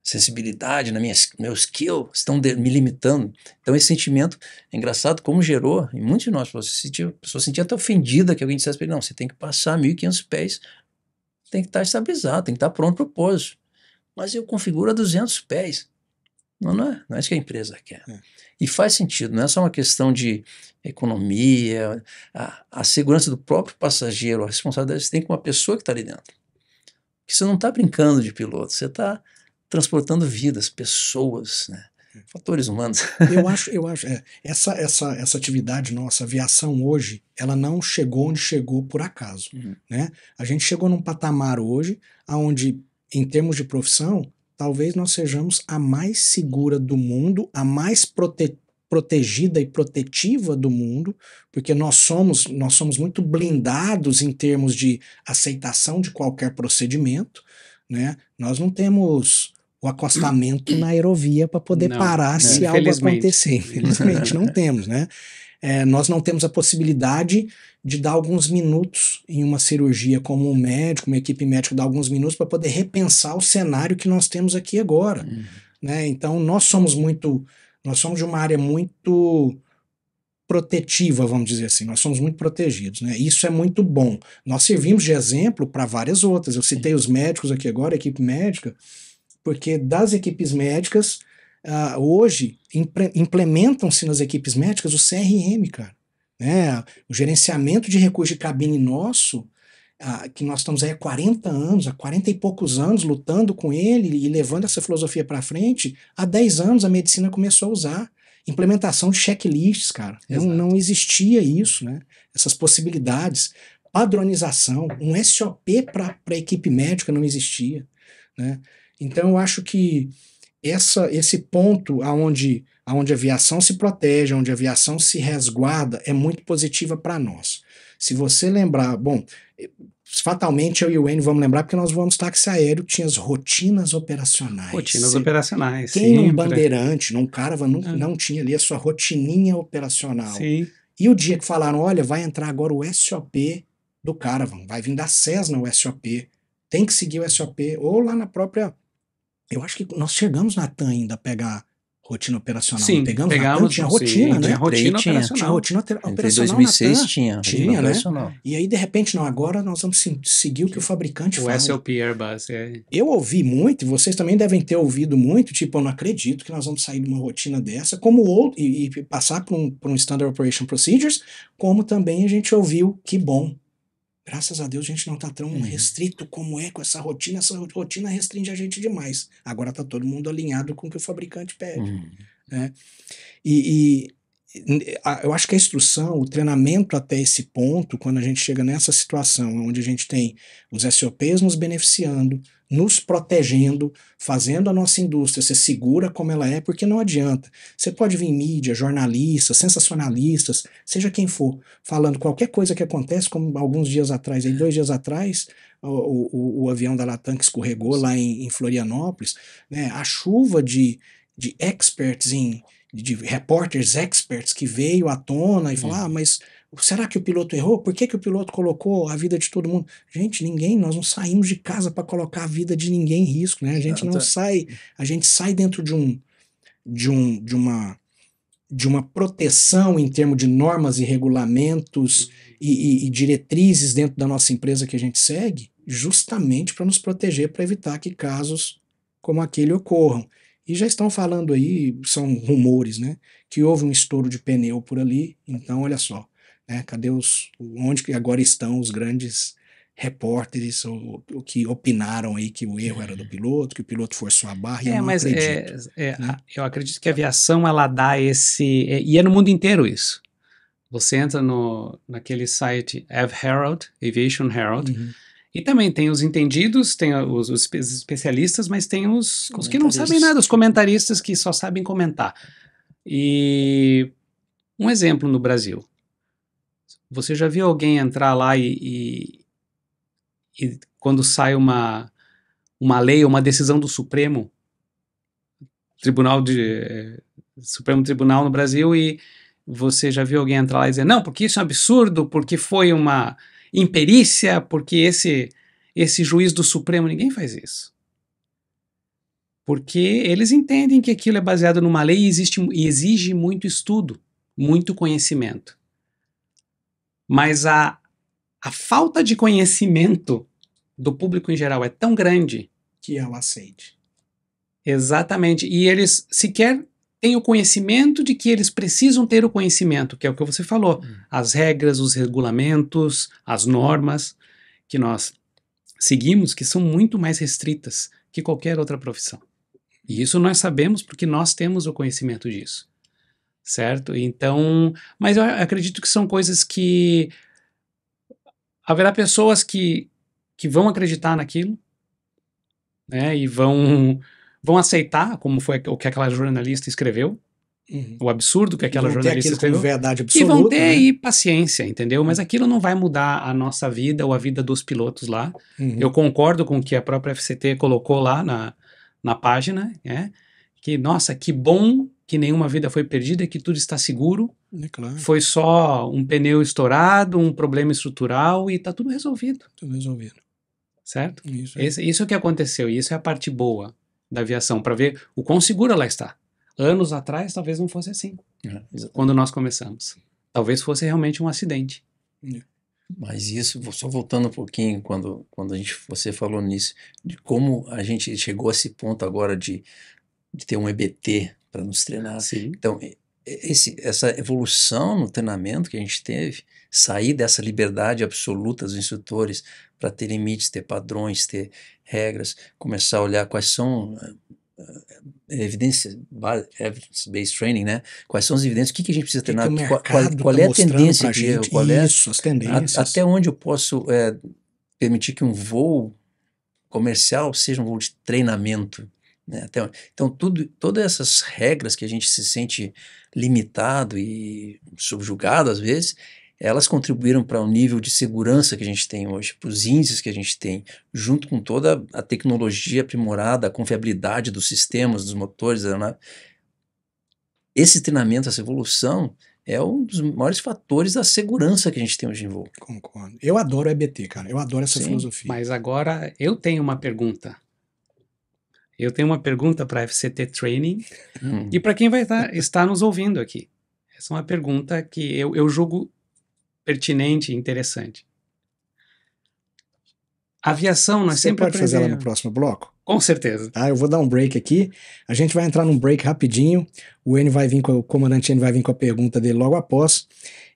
sensibilidade, meu skill, estão me limitando. Então esse sentimento é engraçado como gerou, e muitos de nós, a pessoa sentia até ofendida que alguém dissesse para ele, não, você tem que passar 1.500 pés, tem que estar estabilizado, tem que estar pronto para o pouso. Mas eu configuro a 200 pés. Não é isso que a empresa quer. E faz sentido, não é só uma questão de economia, a segurança do próprio passageiro, a responsabilidade você tem com uma pessoa que está ali dentro. Porque você não está brincando de piloto, você está transportando vidas, pessoas, né? Fatores humanos. Eu acho, essa atividade nossa, a aviação hoje, ela não chegou onde chegou por acaso, né? A gente chegou num patamar hoje, onde, em termos de profissão, talvez nós sejamos a mais segura do mundo, a mais protegida e protetiva do mundo, porque nós somos muito blindados em termos de aceitação de qualquer procedimento, né? Nós não temos o acostamento na aerovia para poder parar se algo acontecer. Infelizmente não temos, né? Nós não temos a possibilidade de dar alguns minutos em uma cirurgia como um médico, uma equipe médica dar alguns minutos para poder repensar o cenário que nós temos aqui agora, né? Então nós somos de uma área muito protetiva, vamos dizer assim, nós somos muito protegidos, né? Isso é muito bom. Nós servimos de exemplo para várias outras. Eu citei os médicos aqui agora, a equipe médica, porque das equipes médicas, hoje implementam-se nas equipes médicas o CRM, cara. Né? O gerenciamento de recursos de cabine nosso, que nós estamos aí há 40 anos, há 40 e poucos anos lutando com ele e levando essa filosofia para frente, há 10 anos a medicina começou a usar. Implementação de checklists, cara. Não existia isso, né? Essas possibilidades. Padronização, um SOP para a equipe médica não existia, né? Então eu acho que esse ponto onde a aviação se protege, onde a aviação se resguarda, é muito positiva para nós. Se você lembrar, bom, fatalmente eu e o Enio vamos lembrar, porque nós voamos táxi aéreo, tinha as rotinas operacionais. Quem num bandeirante, num Caravan, não tinha ali a sua rotininha operacional. Sim. E o dia que falaram, olha, vai entrar agora o SOP do Caravan, vai vir da Cessna o SOP, tem que seguir o SOP, ou lá na própria... Eu acho que nós chegamos na TAM ainda a pegar rotina operacional. Sim, pegamos na TAM, tinha rotina, sim, né? Tinha rotina operacional. Tinha rotina operacional. Entre 2006 tinha né? operacional. E aí, de repente, não, agora nós vamos seguir o que o fabricante fala. O SOP Airbus. Eu ouvi muito, e vocês também devem ter ouvido muito, tipo, eu não acredito que nós vamos sair de uma rotina dessa, como outro, e passar por um Standard Operation Procedures, como também a gente ouviu, que bom. Graças a Deus a gente não está tão restrito como é com essa rotina restringe a gente demais. Agora está todo mundo alinhado com o que o fabricante pede. Né? Eu acho que a instrução, o treinamento até esse ponto, quando a gente chega nessa situação onde a gente tem os SOPs nos beneficiando, nos protegendo, fazendo a nossa indústria ser segura como ela é, porque não adianta. Você pode vir mídia, jornalistas, sensacionalistas, seja quem for, falando qualquer coisa que acontece, como alguns dias atrás, 2 dias atrás, o avião da Latam que escorregou lá em Florianópolis, né, a chuva de experts de repórteres experts que veio à tona e falou, mas será que o piloto errou? Por que o piloto colocou a vida de todo mundo? Gente, nós não saímos de casa para colocar a vida de ninguém em risco, né? A gente não sai, a gente sai dentro de uma proteção em termos de normas e regulamentos e diretrizes dentro da nossa empresa que a gente segue, justamente para nos proteger, para evitar que casos como aquele ocorram. E já estão falando aí, são rumores, né? Que houve um estouro de pneu por ali. Então, olha só, né? Cadê onde que agora estão os grandes repórteres o que opinaram aí que o erro era do piloto, que o piloto forçou a barra, e eu não acredito. Né? Eu acredito que a aviação, ela dá e é no mundo inteiro isso. Você entra naquele site Aviation Herald, e também tem os entendidos, tem os especialistas, mas tem os que não sabem nada, os comentaristas que só sabem comentar. E um exemplo no Brasil. Você já viu alguém entrar lá e quando sai uma lei, uma decisão do Supremo Tribunal no Brasil, e você já viu alguém entrar lá e dizer, não, porque isso é um absurdo, porque foi uma imperícia, porque esse juiz do Supremo, ninguém faz isso. Porque eles entendem que aquilo é baseado numa lei e exige muito estudo, muito conhecimento. Mas a falta de conhecimento do público em geral é tão grande que ela aceite. Exatamente. E eles sequer têm o conhecimento de que eles precisam ter o conhecimento, que é o que você falou. As regras, os regulamentos, as normas que nós seguimos, que são muito mais restritas que qualquer outra profissão. E isso nós sabemos porque nós temos o conhecimento disso. Certo? Então, mas eu acredito que são coisas que haverá pessoas que vão acreditar naquilo, né, e vão aceitar, como foi o que aquela jornalista escreveu, o absurdo que aquela jornalista escreveu, como verdade absoluta, e vão ter aí né? paciência, entendeu? Mas aquilo não vai mudar a nossa vida ou a vida dos pilotos lá. Eu concordo com o que a própria FCT colocou lá na página, né? Que, nossa, que bom que nenhuma vida foi perdida, que tudo está seguro. Claro. Foi só um pneu estourado, um problema estrutural e está tudo resolvido. Tudo resolvido. Certo? Isso é o que aconteceu, e isso é a parte boa da aviação, para ver o quão segura ela está. Anos atrás, talvez não fosse assim, quando nós começamos. Talvez fosse realmente um acidente. Mas isso, só voltando um pouquinho, quando você falou nisso, de como a gente chegou a esse ponto agora de ter um EBT para nos treinar. Sim. Então, essa evolução no treinamento que a gente teve, sair dessa liberdade absoluta dos instrutores para ter limites, ter padrões, ter regras, começar a olhar quais são evidence-based training, né? Quais são as evidências, o que a gente precisa treinar, qual é a tendência de erro, as tendências. Até onde eu posso permitir que um voo comercial seja um voo de treinamento. Né? Então, todas essas regras que a gente se sente limitado e subjugado às vezes, elas contribuíram para o nível de segurança que a gente tem hoje, para os índices que a gente tem, junto com toda a tecnologia aprimorada, a confiabilidade dos sistemas, dos motores, né? Esse treinamento, essa evolução é um dos maiores fatores da segurança que a gente tem hoje em voo. Concordo. Eu adoro o EBT, cara. Eu adoro essa filosofia. Mas agora eu tenho uma pergunta. Eu tenho uma pergunta para a FCT Training e para quem vai estar nos ouvindo aqui. Essa é uma pergunta que eu julgo pertinente e interessante. Aviação, nós sempre pode fazer ela no próximo bloco? Com certeza. Tá, eu vou dar um break aqui. A gente vai entrar num break rapidinho. O comandante N vai vir com a pergunta dele logo após.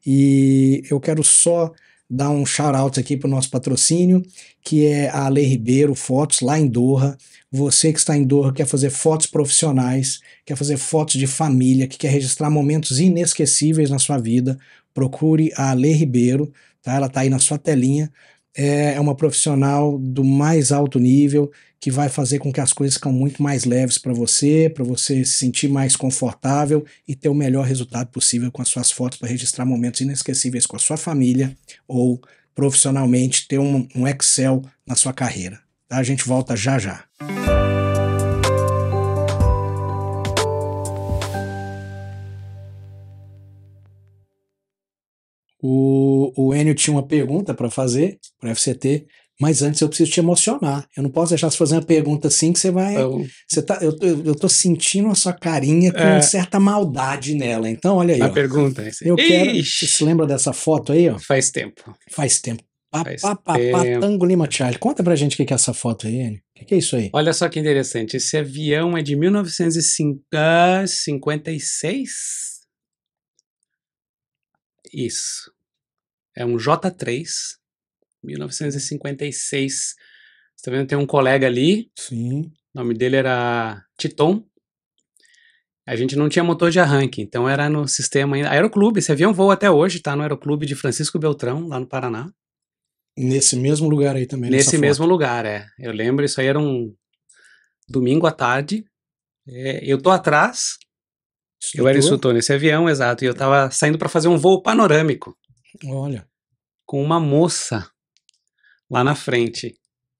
E eu quero só dar um shout-out aqui para o nosso patrocínio, que é a Ale Ribeiro Fotos, lá em Doha. Você que está em Doha, quer fazer fotos profissionais, quer fazer fotos de família, que quer registrar momentos inesquecíveis na sua vida, procure a Ale Ribeiro, tá? Ela está aí na sua telinha. É uma profissional do mais alto nível, que vai fazer com que as coisas ficam muito mais leves para você se sentir mais confortável e ter o melhor resultado possível com as suas fotos para registrar momentos inesquecíveis com a sua família ou profissionalmente ter um Excel na sua carreira. Tá? A gente volta já já. O Enio tinha uma pergunta para fazer para o FCT, mas antes eu preciso te emocionar. Eu não posso deixar você fazer uma pergunta assim que você vai... Eu tô sentindo a sua carinha com certa maldade nela. Então, olha aí. A pergunta é eu quero... Você se lembra dessa foto aí? Ó? Faz tempo. Faz tempo. Faz tempo. Tango Lima Charlie. Conta pra gente o que é essa foto aí, Enio. O que é isso aí? Olha só que interessante, esse avião é de 1956? Isso. É um J3, 1956. Você tá vendo? Tem um colega ali. Sim. O nome dele era Titon. A gente não tinha motor de arranque, então era no sistema ainda. Aeroclube, esse avião voa até hoje, tá no Aeroclube de Francisco Beltrão, lá no Paraná. Nesse mesmo lugar aí também, Nesse mesmo foto. lugar, é. Eu lembro, isso aí era um domingo à tarde. Eu tô atrás. Eu era instrutor nesse avião, exato, e eu tava saindo para fazer um voo panorâmico. Olha. Com uma moça lá na frente.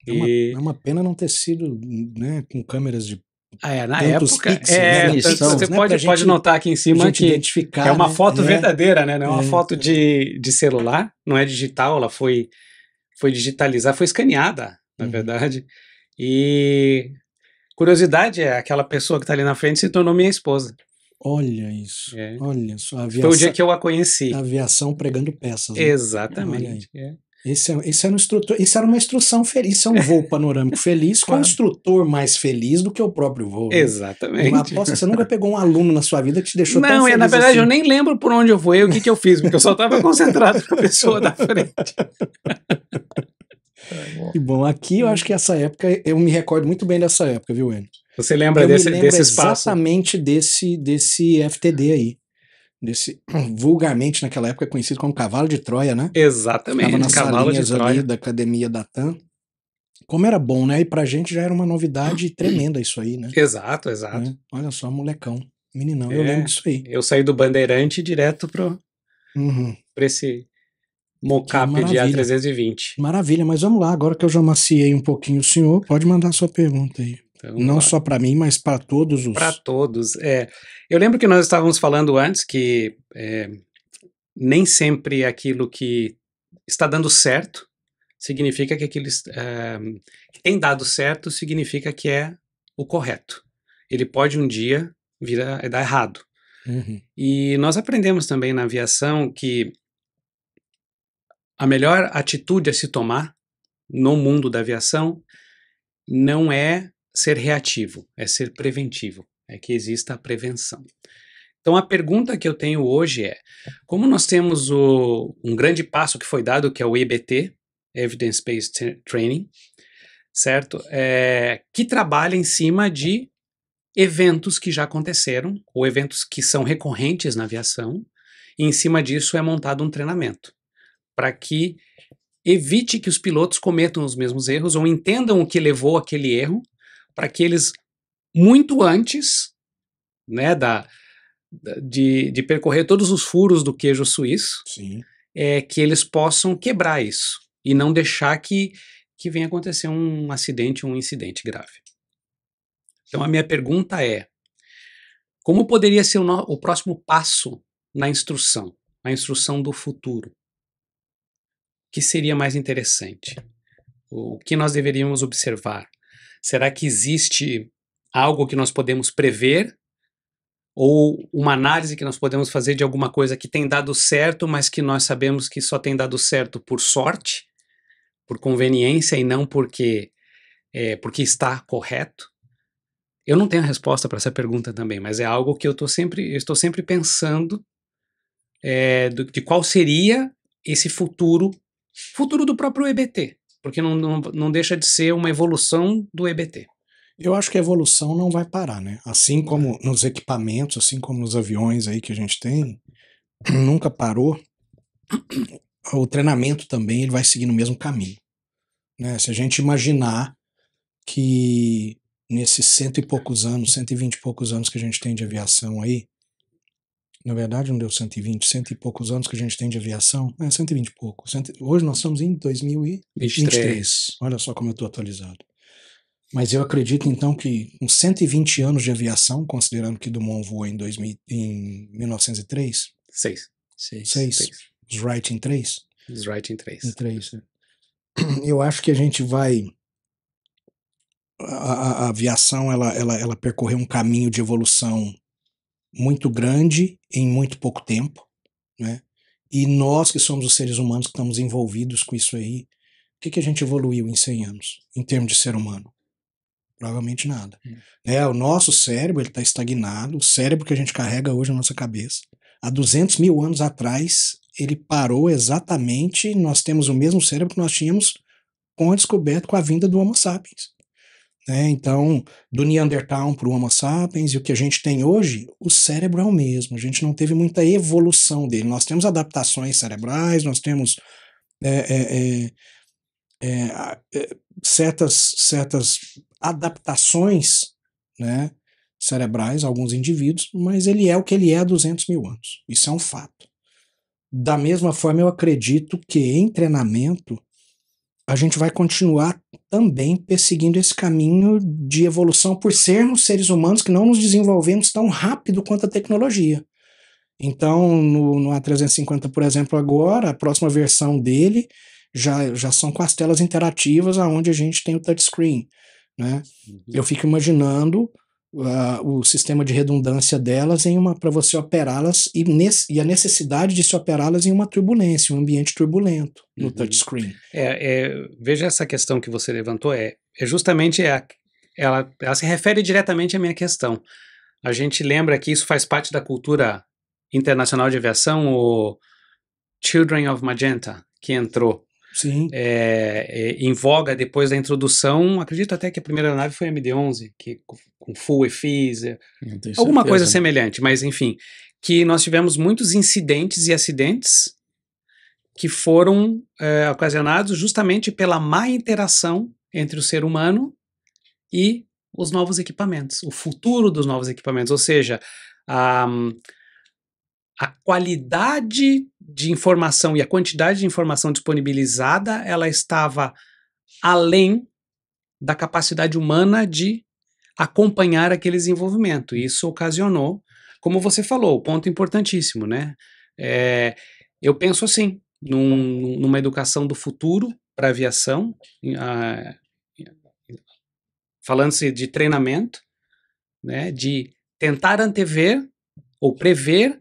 É uma pena não ter sido, né, com câmeras de na época, pixels, né, você né, pode notar aqui em cima que é uma foto verdadeira, né? Não é uma foto de celular, não é digital, ela foi digitalizada, foi escaneada, na verdade. E curiosidade é, aquela pessoa que está ali na frente se tornou minha esposa. Olha isso, olha só. Aviação, foi o dia que eu a conheci. Aviação pregando peças. Né? Exatamente. Esse era um instrutor, isso era uma instrução feliz, isso é um voo panorâmico feliz, com um instrutor mais feliz do que o próprio voo. Né? Exatamente. Aposto que você nunca pegou um aluno na sua vida que te deixou tão feliz. Não, na verdade assim. Eu nem lembro por onde eu voei, o que eu fiz, porque eu só estava concentrado na pessoa da frente. Que bom, aqui eu acho que essa época, eu me recordo muito bem dessa época, viu, Enio? Você lembra desse espaço? Exatamente desse FTD aí. Vulgarmente naquela época conhecido como Cavalo de Troia, né? Exatamente, Tava nas Cavalo de Troia ali da Academia da TAM. Como era bom, né? E pra gente já era uma novidade tremenda isso aí, né? Exato. Né? Olha só, molecão, meninão, eu lembro disso aí. Eu saí do Bandeirante direto pra esse mocap de A320. Maravilha, mas vamos lá, agora que eu já maciei um pouquinho o senhor, pode mandar sua pergunta aí. Então, não só para mim, mas para todos os... Para todos, Eu lembro que nós estávamos falando antes que nem sempre aquilo que está dando certo significa que aquilo que tem dado certo significa que é o correto. Ele pode um dia vir a dar errado. E nós aprendemos também na aviação que a melhor atitude a se tomar no mundo da aviação não é ser reativo, é ser preventivo, é que exista a prevenção. Então a pergunta que eu tenho hoje é, como nós temos um grande passo que foi dado, que é o EBT, Evidence Based Training, certo? Que trabalha em cima de eventos que já aconteceram, ou eventos que são recorrentes na aviação, e em cima disso é montado um treinamento, para que evite que os pilotos cometam os mesmos erros, ou entendam o que levou àquele erro, para que eles, muito antes, né, de percorrer todos os furos do queijo suíço, que eles possam quebrar isso e não deixar que venha acontecer um acidente, um incidente grave. Então a minha pergunta é, como poderia ser o próximo passo na instrução do futuro? O que seria mais interessante? O que nós deveríamos observar? Será que existe algo que nós podemos prever? Ou uma análise que nós podemos fazer de alguma coisa que tem dado certo, mas que nós sabemos que só tem dado certo por sorte, por conveniência e não porque está correto? Eu não tenho a resposta para essa pergunta também, mas é algo que eu estou sempre pensando de qual seria esse futuro do próprio EBT, porque não deixa de ser uma evolução do EBT. Eu acho que a evolução não vai parar, né? Assim como nos equipamentos, assim como nos aviões aí que a gente tem, nunca parou. O treinamento também ele vai seguir no mesmo caminho, né? Se a gente imaginar que nesses 100 e poucos anos, 120 e poucos anos que a gente tem de aviação aí, na verdade não deu 120, 100 e poucos anos que a gente tem de aviação, 120 e pouco. Hoje nós estamos em 2023. Olha só como eu estou atualizado. Mas eu acredito, então, que com 120 anos de aviação, considerando que Dumont voou em 1903? Seis. Os Wright em 3? Os Wright em 3. Em 3, né? Eu acho que a gente vai... A aviação, ela percorreu um caminho de evolução muito grande em muito pouco tempo, né? E nós que somos os seres humanos que estamos envolvidos com isso aí, o que a gente evoluiu em 100 anos, em termos de ser humano? Provavelmente nada. O nosso cérebro está estagnado, o cérebro que a gente carrega hoje na nossa cabeça. Há 200 mil anos atrás, ele parou exatamente, nós temos o mesmo cérebro que nós tínhamos com a descoberta, com a vinda do Homo sapiens. Então, do Neandertal para o Homo sapiens, e o que a gente tem hoje, o cérebro é o mesmo, a gente não teve muita evolução dele. Nós temos adaptações cerebrais, nós temos certas adaptações, né, cerebrais, alguns indivíduos, mas ele é o que ele é há 200 mil anos. Isso é um fato. Da mesma forma, eu acredito que em treinamento a gente vai continuar também perseguindo esse caminho de evolução por sermos seres humanos que não nos desenvolvemos tão rápido quanto a tecnologia. Então, no A350, por exemplo, agora, a próxima versão dele já são com as telas interativas onde a gente tem o touchscreen, né? Eu fico imaginando o sistema de redundância delas para você operá-las e a necessidade de se operá-las em uma turbulência, um ambiente turbulento no touchscreen. Veja essa questão que você levantou, justamente ela se refere diretamente à minha questão. A gente lembra que isso faz parte da cultura internacional de aviação, o Children of Magenta, que entrou. Sim. Em voga depois da introdução, acredito até que a primeira nave foi a MD-11, que com full EFIs, alguma coisa semelhante, mas enfim, que nós tivemos muitos incidentes e acidentes que foram ocasionados justamente pela má interação entre o ser humano e os novos equipamentos, o futuro dos novos equipamentos, ou seja, a qualidade de informação e a quantidade de informação disponibilizada, ela estava além da capacidade humana de acompanhar aquele desenvolvimento. Isso ocasionou, como você falou, ponto importantíssimo, né? Eu penso assim, numa educação do futuro para a aviação, falando-se de treinamento, né, de tentar antever ou prever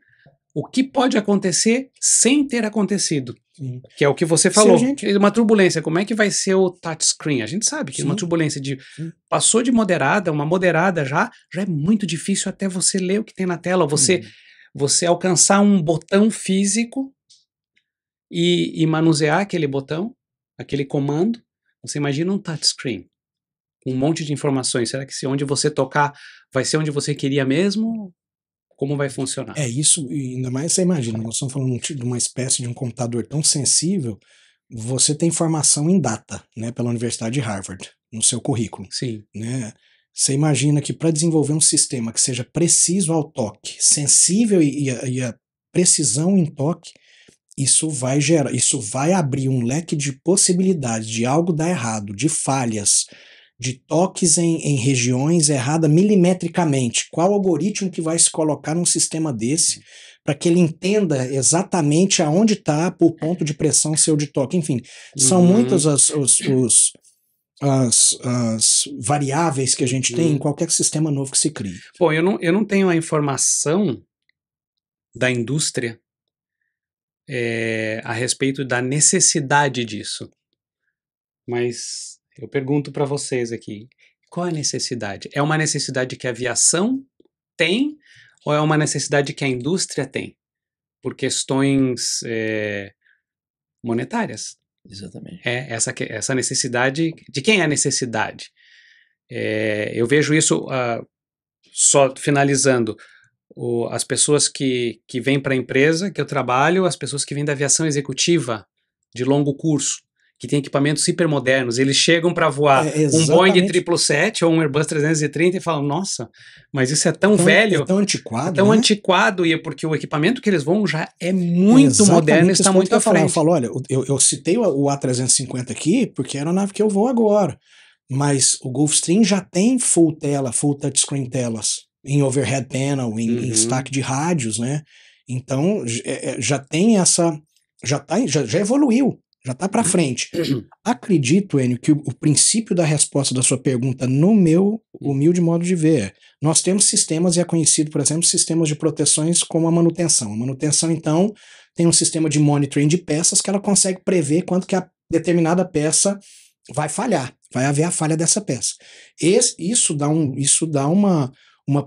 o que pode acontecer sem ter acontecido. Sim. Que é o que você falou. Uma turbulência, como é que vai ser o touchscreen? A gente sabe que Sim. Uma turbulência passou de moderada, uma moderada já é muito difícil até você ler o que tem na tela, você alcançar um botão físico e manusear aquele botão, aquele comando. Você imagina um touchscreen, um monte de informações. Será que se onde você tocar vai ser onde você queria mesmo? Como vai funcionar? Isso, e ainda mais você imagina, nós estamos falando de uma espécie de um computador tão sensível, você tem formação em data, né, pela Universidade de Harvard, no seu currículo. Sim. Né? Você imagina que para desenvolver um sistema que seja preciso ao toque, sensível e a precisão em toque, isso vai abrir um leque de possibilidades de algo dar errado, de falhas, de toques em regiões erradas milimetricamente. Qual algoritmo que vai se colocar num sistema desse para que ele entenda exatamente aonde está por ponto de pressão seu de toque? Enfim, são muitas as variáveis que a gente tem em qualquer sistema novo que se crie. Bom, eu não tenho a informação da indústria a respeito da necessidade disso, mas eu pergunto para vocês aqui, qual é a necessidade? É uma necessidade que a aviação tem ou é uma necessidade que a indústria tem? Por questões monetárias. Exatamente. Essa necessidade, de quem é a necessidade? Eu vejo isso, só finalizando, as pessoas que vêm para a empresa que eu trabalho, as pessoas que vêm da aviação executiva de longo curso, que tem equipamentos hipermodernos, eles chegam para voar um Boeing 777 ou um Airbus 330 e falam, nossa, mas isso é tão velho, é tão antiquado, tão né? antiquado, e é porque o equipamento que eles vão já é muito moderno e está muito à frente. Eu falo, olha, eu citei o A350 aqui porque era a nave que eu vou agora, mas o Gulfstream já tem full touchscreen telas, em overhead panel, em stack de rádios, né? Então, já tem já evoluiu. já está para frente. Acredito, Enio, que o princípio da resposta da sua pergunta, no meu humilde modo de ver, nós temos sistemas, e é conhecido, por exemplo, sistemas de proteções como a manutenção. A manutenção, então, tem um sistema de monitoring de peças que ela consegue prever quando que a determinada peça vai falhar, vai haver a falha dessa peça. Isso dá uma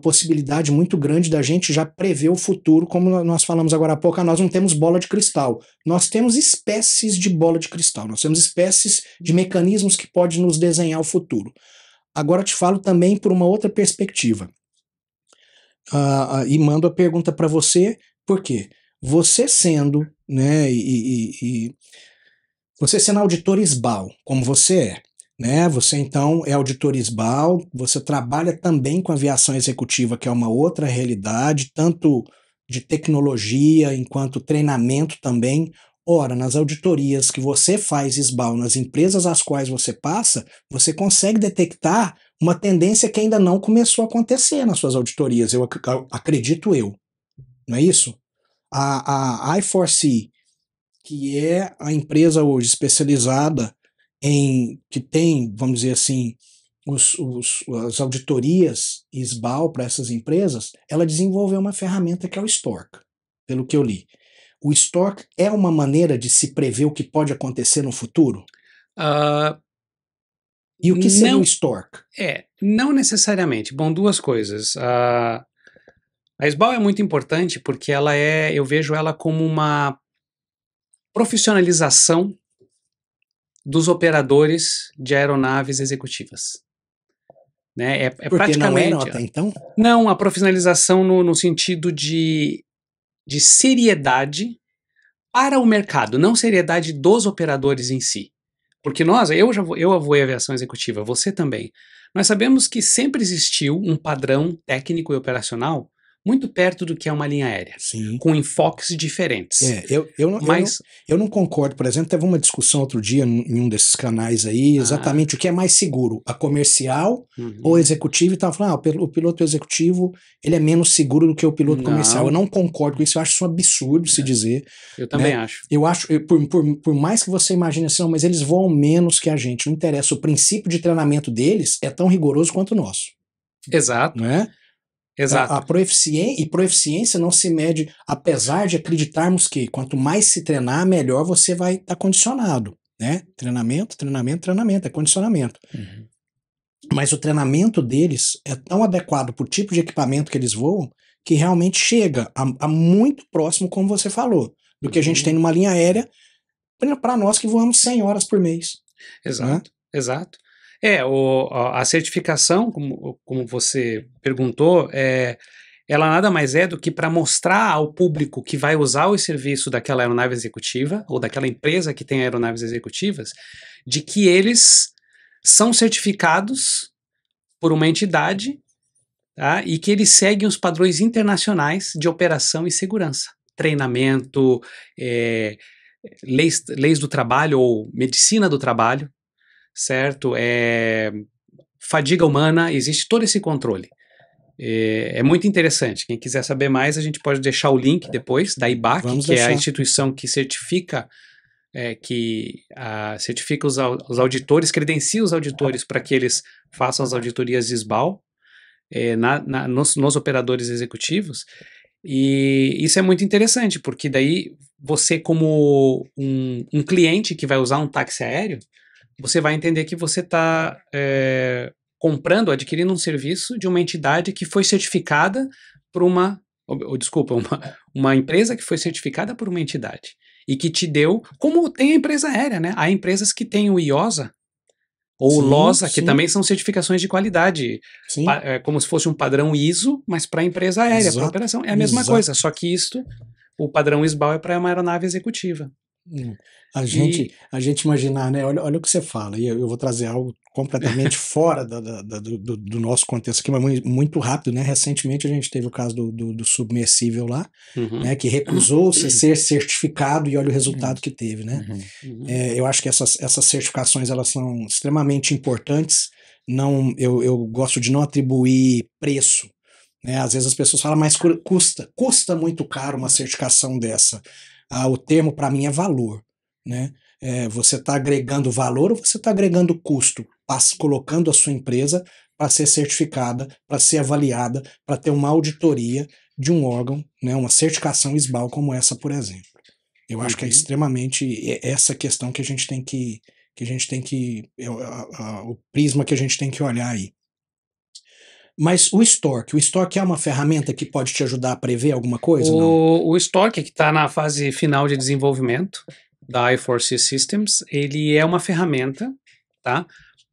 possibilidade muito grande da gente já prever o futuro, como nós falamos agora há pouco, nós não temos bola de cristal, nós temos espécies de bola de cristal, nós temos espécies de mecanismos que podem nos desenhar o futuro. Agora te falo também por uma outra perspectiva, e mando a pergunta para você, por quê? Você sendo, né, você sendo auditor SBAL, como você é, né? Você então é auditor SBAL, você trabalha também com aviação executiva, que é uma outra realidade, tanto de tecnologia enquanto treinamento também. Ora, nas auditorias que você faz SBAL, nas empresas às quais você passa, você consegue detectar uma tendência que ainda não começou a acontecer nas suas auditorias, acredito eu, não é isso? A I4C, que é a empresa hoje especializada que tem, vamos dizer assim, as auditorias SBAL para essas empresas, ela desenvolveu uma ferramenta que é o STORC, pelo que eu li. O STORC é uma maneira de se prever o que pode acontecer no futuro? E o que seria o STORC? Não necessariamente. Bom, duas coisas. A SBAL é muito importante porque eu vejo ela como uma profissionalização dos operadores de aeronaves executivas. Né? Porque praticamente, não era até então? Não, a profissionalização no sentido de seriedade para o mercado, não seriedade dos operadores em si. Porque eu voei aviação executiva, você também. Nós sabemos que sempre existiu um padrão técnico e operacional muito perto do que é uma linha aérea, sim, com enfoques diferentes. Eu não concordo, por exemplo, teve uma discussão outro dia em um desses canais aí, exatamente o que é mais seguro, a comercial ou executiva, e estava falando, o piloto executivo ele é menos seguro do que o piloto comercial. Eu não concordo com isso, eu acho isso um absurdo se dizer. Eu também acho. Eu acho, por mais que você imagine assim, mas eles voam menos que a gente, não interessa, o princípio de treinamento deles é tão rigoroso quanto o nosso. Exato. Não é? Exato. A proeficiência não se mede, apesar de acreditarmos que quanto mais se treinar, melhor você vai estar condicionado, né? Treinamento, é condicionamento. Mas o treinamento deles é tão adequado para o tipo de equipamento que eles voam, que realmente chega a muito próximo, como você falou, do que a gente tem numa linha aérea, para nós que voamos 100 horas por mês. Exato, né? Exato. A certificação, como você perguntou, ela nada mais é do que para mostrar ao público que vai usar o serviço daquela aeronave executiva ou daquela empresa que tem aeronaves executivas, de que eles são certificados por uma entidade, tá? E que eles seguem os padrões internacionais de operação e segurança, treinamento, leis do trabalho ou medicina do trabalho, certo? Fadiga humana, existe todo esse controle. É muito interessante. Quem quiser saber mais, a gente pode deixar o link depois da IBAC, é a instituição que certifica, certifica os auditores, credencia os auditores para que eles façam as auditorias de SBAL nos operadores executivos. E isso é muito interessante, porque daí você, como um cliente que vai usar um táxi aéreo, você vai entender que você está adquirindo um serviço de uma entidade que foi certificada por uma empresa que foi certificada por uma entidade e que te deu, como tem a empresa aérea, né? Há empresas que têm o IOSA ou o LOSA, que também são certificações de qualidade, como se fosse um padrão ISO, mas para a empresa aérea, para a operação. É a mesma coisa, só que o padrão SBAL é para uma aeronave executiva. A gente imaginar, né? Olha o que você fala, e eu vou trazer algo completamente fora do nosso contexto aqui, mas muito rápido, né? Recentemente a gente teve o caso do submersível lá, né? Que recusou-se ser certificado e olha o resultado que teve, né? Eu acho que essas certificações elas são extremamente importantes. Eu gosto de não atribuir preço, né? Às vezes as pessoas falam, mas custa muito caro uma certificação dessa. O termo para mim é valor, né? Você está agregando valor ou você está agregando custo, colocando a sua empresa para ser certificada, para ser avaliada, para ter uma auditoria de um órgão, né, uma certificação SBAL como essa, por exemplo. Eu acho que é extremamente essa questão que a gente tem que o prisma que a gente tem que olhar aí. Mas o Stork é uma ferramenta que pode te ajudar a prever alguma coisa? O Stork, que está na fase final de desenvolvimento da I4C Systems, ele é uma ferramenta, tá,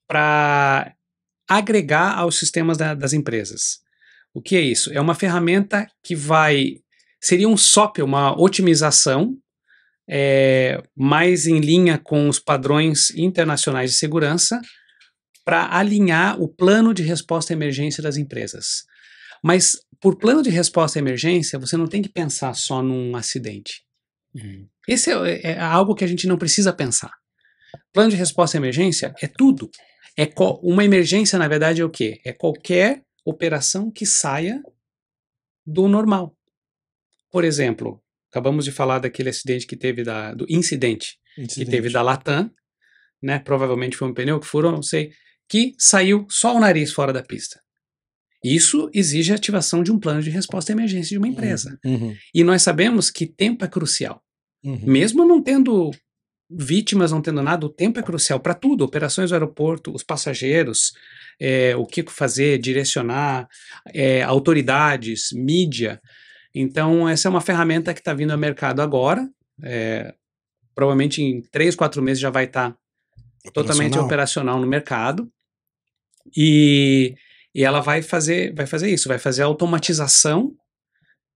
para agregar aos sistemas das empresas. O que é isso? É uma ferramenta que seria um SOP, uma otimização mais em linha com os padrões internacionais de segurança para alinhar o plano de resposta à emergência das empresas. Mas por plano de resposta à emergência, você não tem que pensar só num acidente. Esse é algo que a gente não precisa pensar. Plano de resposta à emergência é tudo. Uma emergência, na verdade, é o quê? É qualquer operação que saia do normal. Por exemplo, acabamos de falar daquele acidente que teve do incidente que teve da Latam, né? Provavelmente foi um pneu que furou, não sei, que saiu só o nariz fora da pista. Isso exige a ativação de um plano de resposta à emergência de uma empresa. E nós sabemos que tempo é crucial. Mesmo não tendo vítimas, não tendo nada, o tempo é crucial para tudo. Operações do aeroporto, os passageiros, o que fazer, direcionar, autoridades, mídia. Então, essa é uma ferramenta que está vindo ao mercado agora. Provavelmente em 3, 4 meses já vai estar totalmente operacional no mercado. E ela vai fazer isso, vai fazer a automatização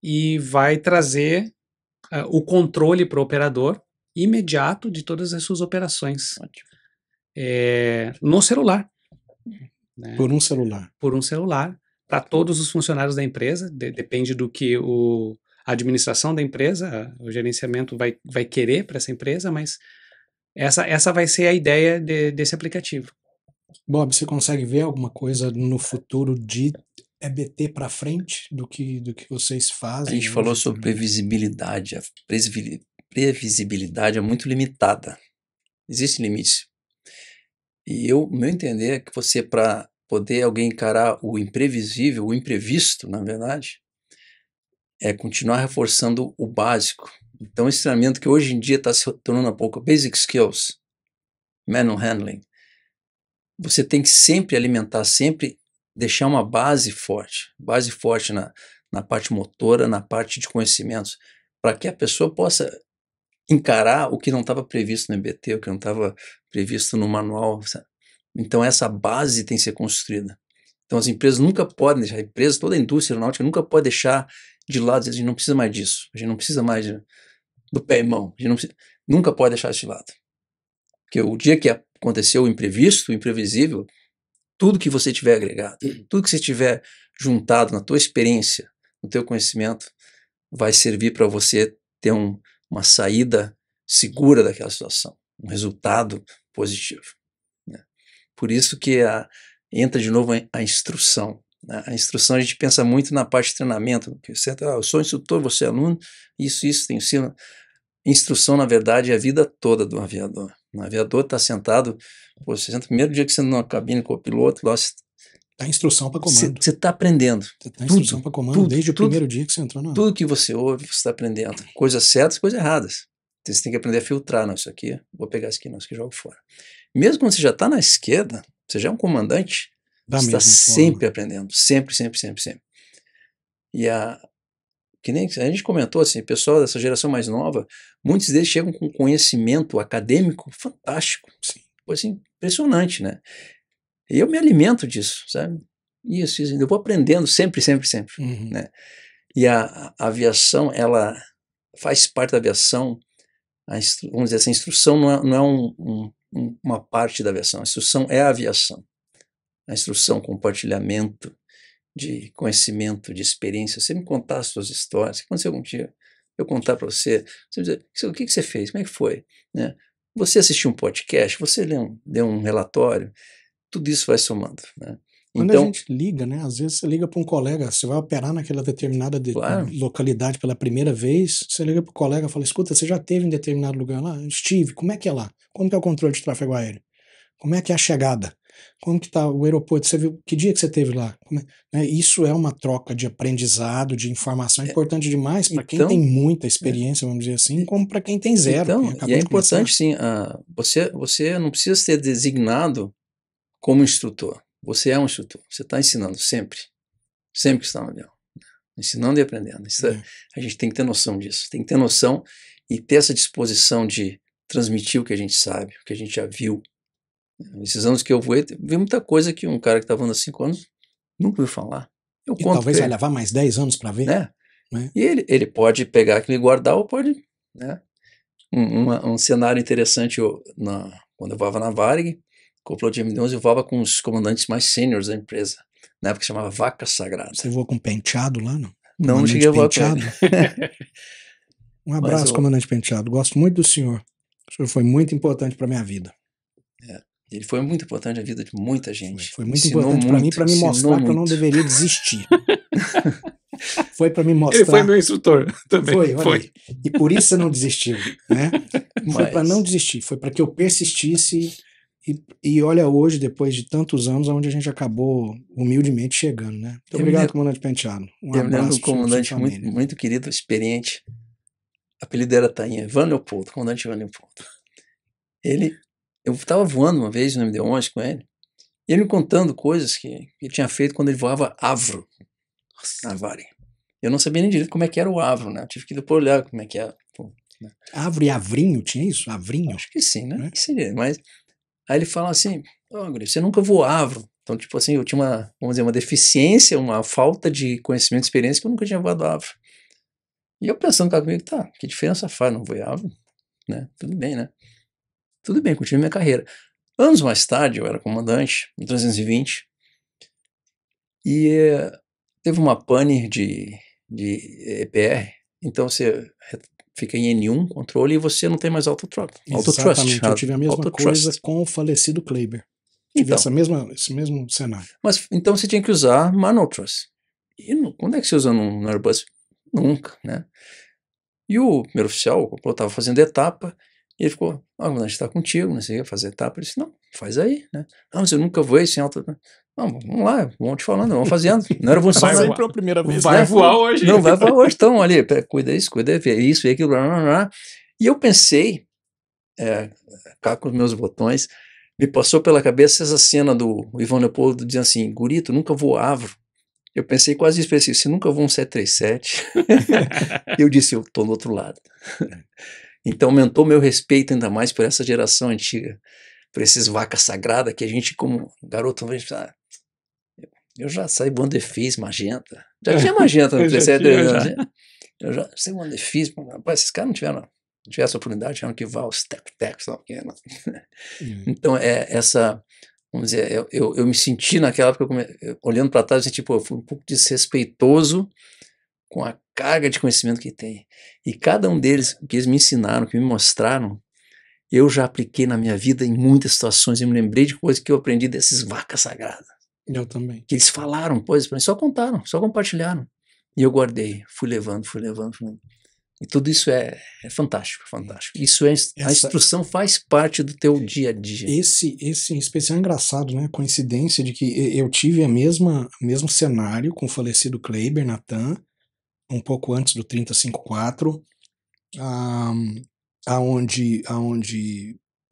e vai trazer o controle para o operador imediato de todas as suas operações no celular. Né? Por um celular. Por um celular, para todos os funcionários da empresa, depende do que a administração da empresa, o gerenciamento vai querer para essa empresa, mas essa vai ser a ideia desse aplicativo. Bob, você consegue ver alguma coisa no futuro de EBT para frente do que vocês fazem? A gente falou sobre previsibilidade. A previsibilidade é muito limitada. Existem limites. E o meu entender é que você, para poder alguém encarar o imprevisível, o imprevisto, na verdade, é continuar reforçando o básico. Então, esse treinamento que hoje em dia está se tornando um pouco basic skills, manual handling, você tem que sempre alimentar, sempre deixar uma base forte na parte motora, na parte de conhecimentos, para que a pessoa possa encarar o que não estava previsto no EBT, o que não estava previsto no manual. Sabe? Então essa base tem que ser construída. Então as empresas nunca podem deixar, toda a indústria aeronáutica nunca pode deixar de lado, a gente não precisa mais disso, a gente não precisa mais do pé e mão, a gente nunca pode deixar isso de lado. Porque o dia que aconteceu o imprevisto, o imprevisível, tudo que você tiver agregado, tudo que você tiver juntado na tua experiência, no teu conhecimento, vai servir para você ter uma saída segura daquela situação, um resultado positivo. Né? Por isso que entra de novo a instrução. Né? A instrução a gente pensa muito na parte de treinamento, que você eu sou instrutor, você é aluno, isso, tem ensino. Instrução, na verdade, é a vida toda do aviador. O aviador está sentado, você senta o primeiro dia que você entra na cabine com o piloto, lá dá instrução para comando. Você está aprendendo. Você dá instrução para comando desde o primeiro dia que você entrou na... Tudo que você ouve, você está aprendendo. Coisas certas, coisas erradas. Você tem que aprender a filtrar. Não, isso aqui, vou pegar isso aqui, não, isso aqui eu jogo fora. Mesmo quando você já está na esquerda, você já é um comandante, você está sempre aprendendo. Sempre. E que nem a gente comentou, assim, o pessoal dessa geração mais nova, muitos deles chegam com conhecimento acadêmico fantástico. Sim. Assim, impressionante, né? E eu me alimento disso, sabe? Isso, eu vou aprendendo sempre, né? E a aviação, ela faz parte da aviação, vamos dizer assim, a instrução não é uma parte da aviação, a instrução é a aviação. A instrução, compartilhamento de conhecimento, de experiência. Você me contar as suas histórias, o que aconteceu algum dia, eu contar para você dizer, o que você fez, como é que foi? Né? Você assistiu um podcast, você leu um relatório, tudo isso vai somando. Né? Quando Então, a gente liga, né? Às vezes você liga para um colega, você vai operar naquela determinada claro. localidade pela primeira vez, você liga para o colega e fala, escuta, você já esteve em determinado lugar lá? Estive, como é que é lá? Como que é o controle de tráfego aéreo? Como é que é a chegada? Como que está o aeroporto? Você viu que dia que você esteve lá? Né? Isso é uma troca de aprendizado, de informação importante demais para quem tem então, muita experiência, vamos dizer assim, como para quem tem zero, quem então, e acabou é de começar. importante sim, você não precisa ser designado como instrutor. Você é um instrutor. Você está ensinando sempre. Sempre que está no avião. Ensinando e aprendendo. A gente tem que ter noção disso. Tem que ter noção e ter essa disposição de transmitir o que a gente sabe, o que a gente já viu. Esses anos que eu voei, vi muita coisa que um cara que estava voando há 5 anos nunca ouviu falar. Eu E conto talvez pra vai ele, levar mais 10 anos para ver. né? Né? E ele pode pegar aquilo e guardar ou pode, né? Um cenário interessante, quando eu voava na Varig, copiloto de M11, eu voava com os comandantes mais sêniores da empresa. Na época chamava Vaca Sagrada. Você voou com Penteado lá, não? Não cheguei a voar com ele. Um abraço, comandante Penteado. Gosto muito do senhor. O senhor foi muito importante para minha vida. Ele foi muito importante na vida de muita gente. Foi muito importante para mim mostrar que eu não deveria desistir. Foi para me mostrar. Ele foi meu instrutor também. Foi. E por isso você não desistiu, né? Foi para não desistir, foi para que eu persistisse. E olha hoje, depois de tantos anos, onde a gente acabou humildemente chegando, né? Muito obrigado, comandante Penteado. Eu me lembro de um comandante muito querido, experiente. O apelido era Tainha, Ivan Leopoldo, comandante Ivan Leopoldo. Eu estava voando uma vez no MD-11 com ele, e ele me contando coisas que ele tinha feito quando ele voava Avro na Varig. Eu não sabia nem direito como é que era o Avro, né? Eu tive que depois olhar como é que era. Né? Avro e Avrinho, tinha isso? Avrinho? Acho que sim, né? Que seria, mas aí ele fala assim, Guri, você nunca voou Avro. Então, tipo assim, eu tinha vamos dizer, uma deficiência, uma falta de conhecimento e experiência que eu nunca tinha voado Avro. E eu pensando comigo, tá, que diferença faz, não voei Avro, né? Tudo bem, né? Tudo bem, continuei minha carreira. Anos mais tarde, eu era comandante, em 320, e teve uma pane de EPR, então você fica em N1, controle, e você não tem mais autotrust. Exatamente, eu tive a mesma coisa com o falecido Kleiber. Tive esse mesmo cenário. Mas então você tinha que usar Manual Trust. E quando é que você usa no Airbus? Nunca, né? E o primeiro oficial, eu estava fazendo etapa, e ele ficou, a gente está contigo, não sei o que, fazer etapa. Ele disse, não, faz aí, né? Não, mas eu nunca voei sem auto. Não, vamos lá, vamos te falando, vamos fazendo. Não era você vai pela primeira vez. Vai voar hoje. Não, vai voar hoje. Então, ali, cuida isso, e aquilo, blá, blá, blá. E eu pensei, cá com os meus botões, me passou pela cabeça essa cena do Ivan Leopoldo dizendo assim, Guri, tu nunca voou Avro. Eu pensei quase isso, pensei, você nunca voou um 737? Eu disse, eu tô do outro lado. Então aumentou meu respeito ainda mais por essa geração antiga, por esses vacas sagradas que a gente como garoto, eu já saí voando defis, magenta. Já tinha magenta no 37, eu já sei voando defis, rapaz, esses caras não tiveram essa oportunidade, tiveram que voar os tec-tecs, Então vamos dizer, eu me senti naquela época, olhando para trás, eu fui um pouco desrespeitoso com a carga de conhecimento que tem. E cada um deles, que eles me ensinaram, que me mostraram, eu já apliquei na minha vida em muitas situações, eu me lembrei de coisas que eu aprendi desses vacas sagradas. Eu também. Que eles falaram coisas para mim, só contaram, só compartilharam. E eu guardei, fui levando. E tudo isso é fantástico, fantástico. Isso a instrução faz parte do teu dia a dia. Esse em especial é engraçado, né? Coincidência de que eu tive mesmo cenário com o falecido Kleiber, Natan, um pouco antes do 3054, aonde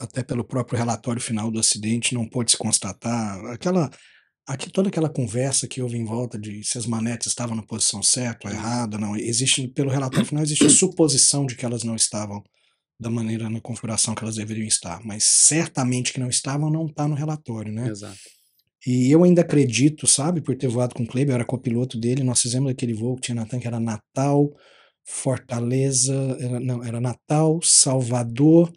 até pelo próprio relatório final do acidente não pôde se constatar toda aquela conversa que houve em volta de se as manetes estavam na posição certa ou errada, não. Pelo relatório final existe a suposição de que elas não estavam da maneira, na configuração que elas deveriam estar, mas certamente que não estavam, não está no relatório, né? Exato. E eu ainda acredito, sabe, por ter voado com o Kleiber, eu era copiloto dele, nós fizemos aquele voo que tinha Natan, que era Natal, Fortaleza, era Natal, Salvador,